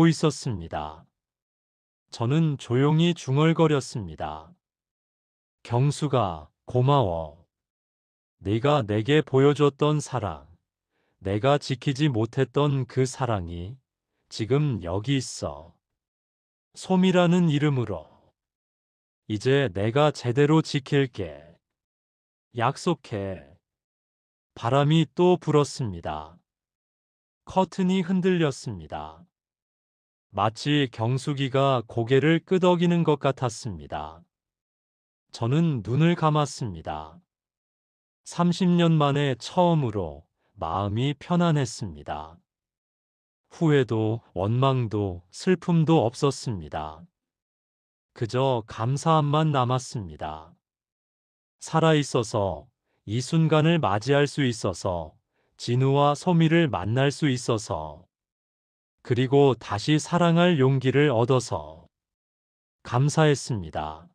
있었습니다. 저는 조용히 중얼거렸습니다. 경수가 고마워. 네가 내게 보여줬던 사랑, 내가 지키지 못했던 그 사랑이 지금 여기 있어. 솜이라는 이름으로. 이제 내가 제대로 지킬게. 약속해. 바람이 또 불었습니다. 커튼이 흔들렸습니다. 마치 경수기가 고개를 끄덕이는 것 같았습니다. 저는 눈을 감았습니다. 30년 만에 처음으로 마음이 편안했습니다. 후회도 원망도 슬픔도 없었습니다. 그저 감사함만 남았습니다. 살아있어서, 이 순간을 맞이할 수 있어서, 진우와 소미를 만날 수 있어서, 그리고 다시 사랑할 용기를 얻어서 감사했습니다.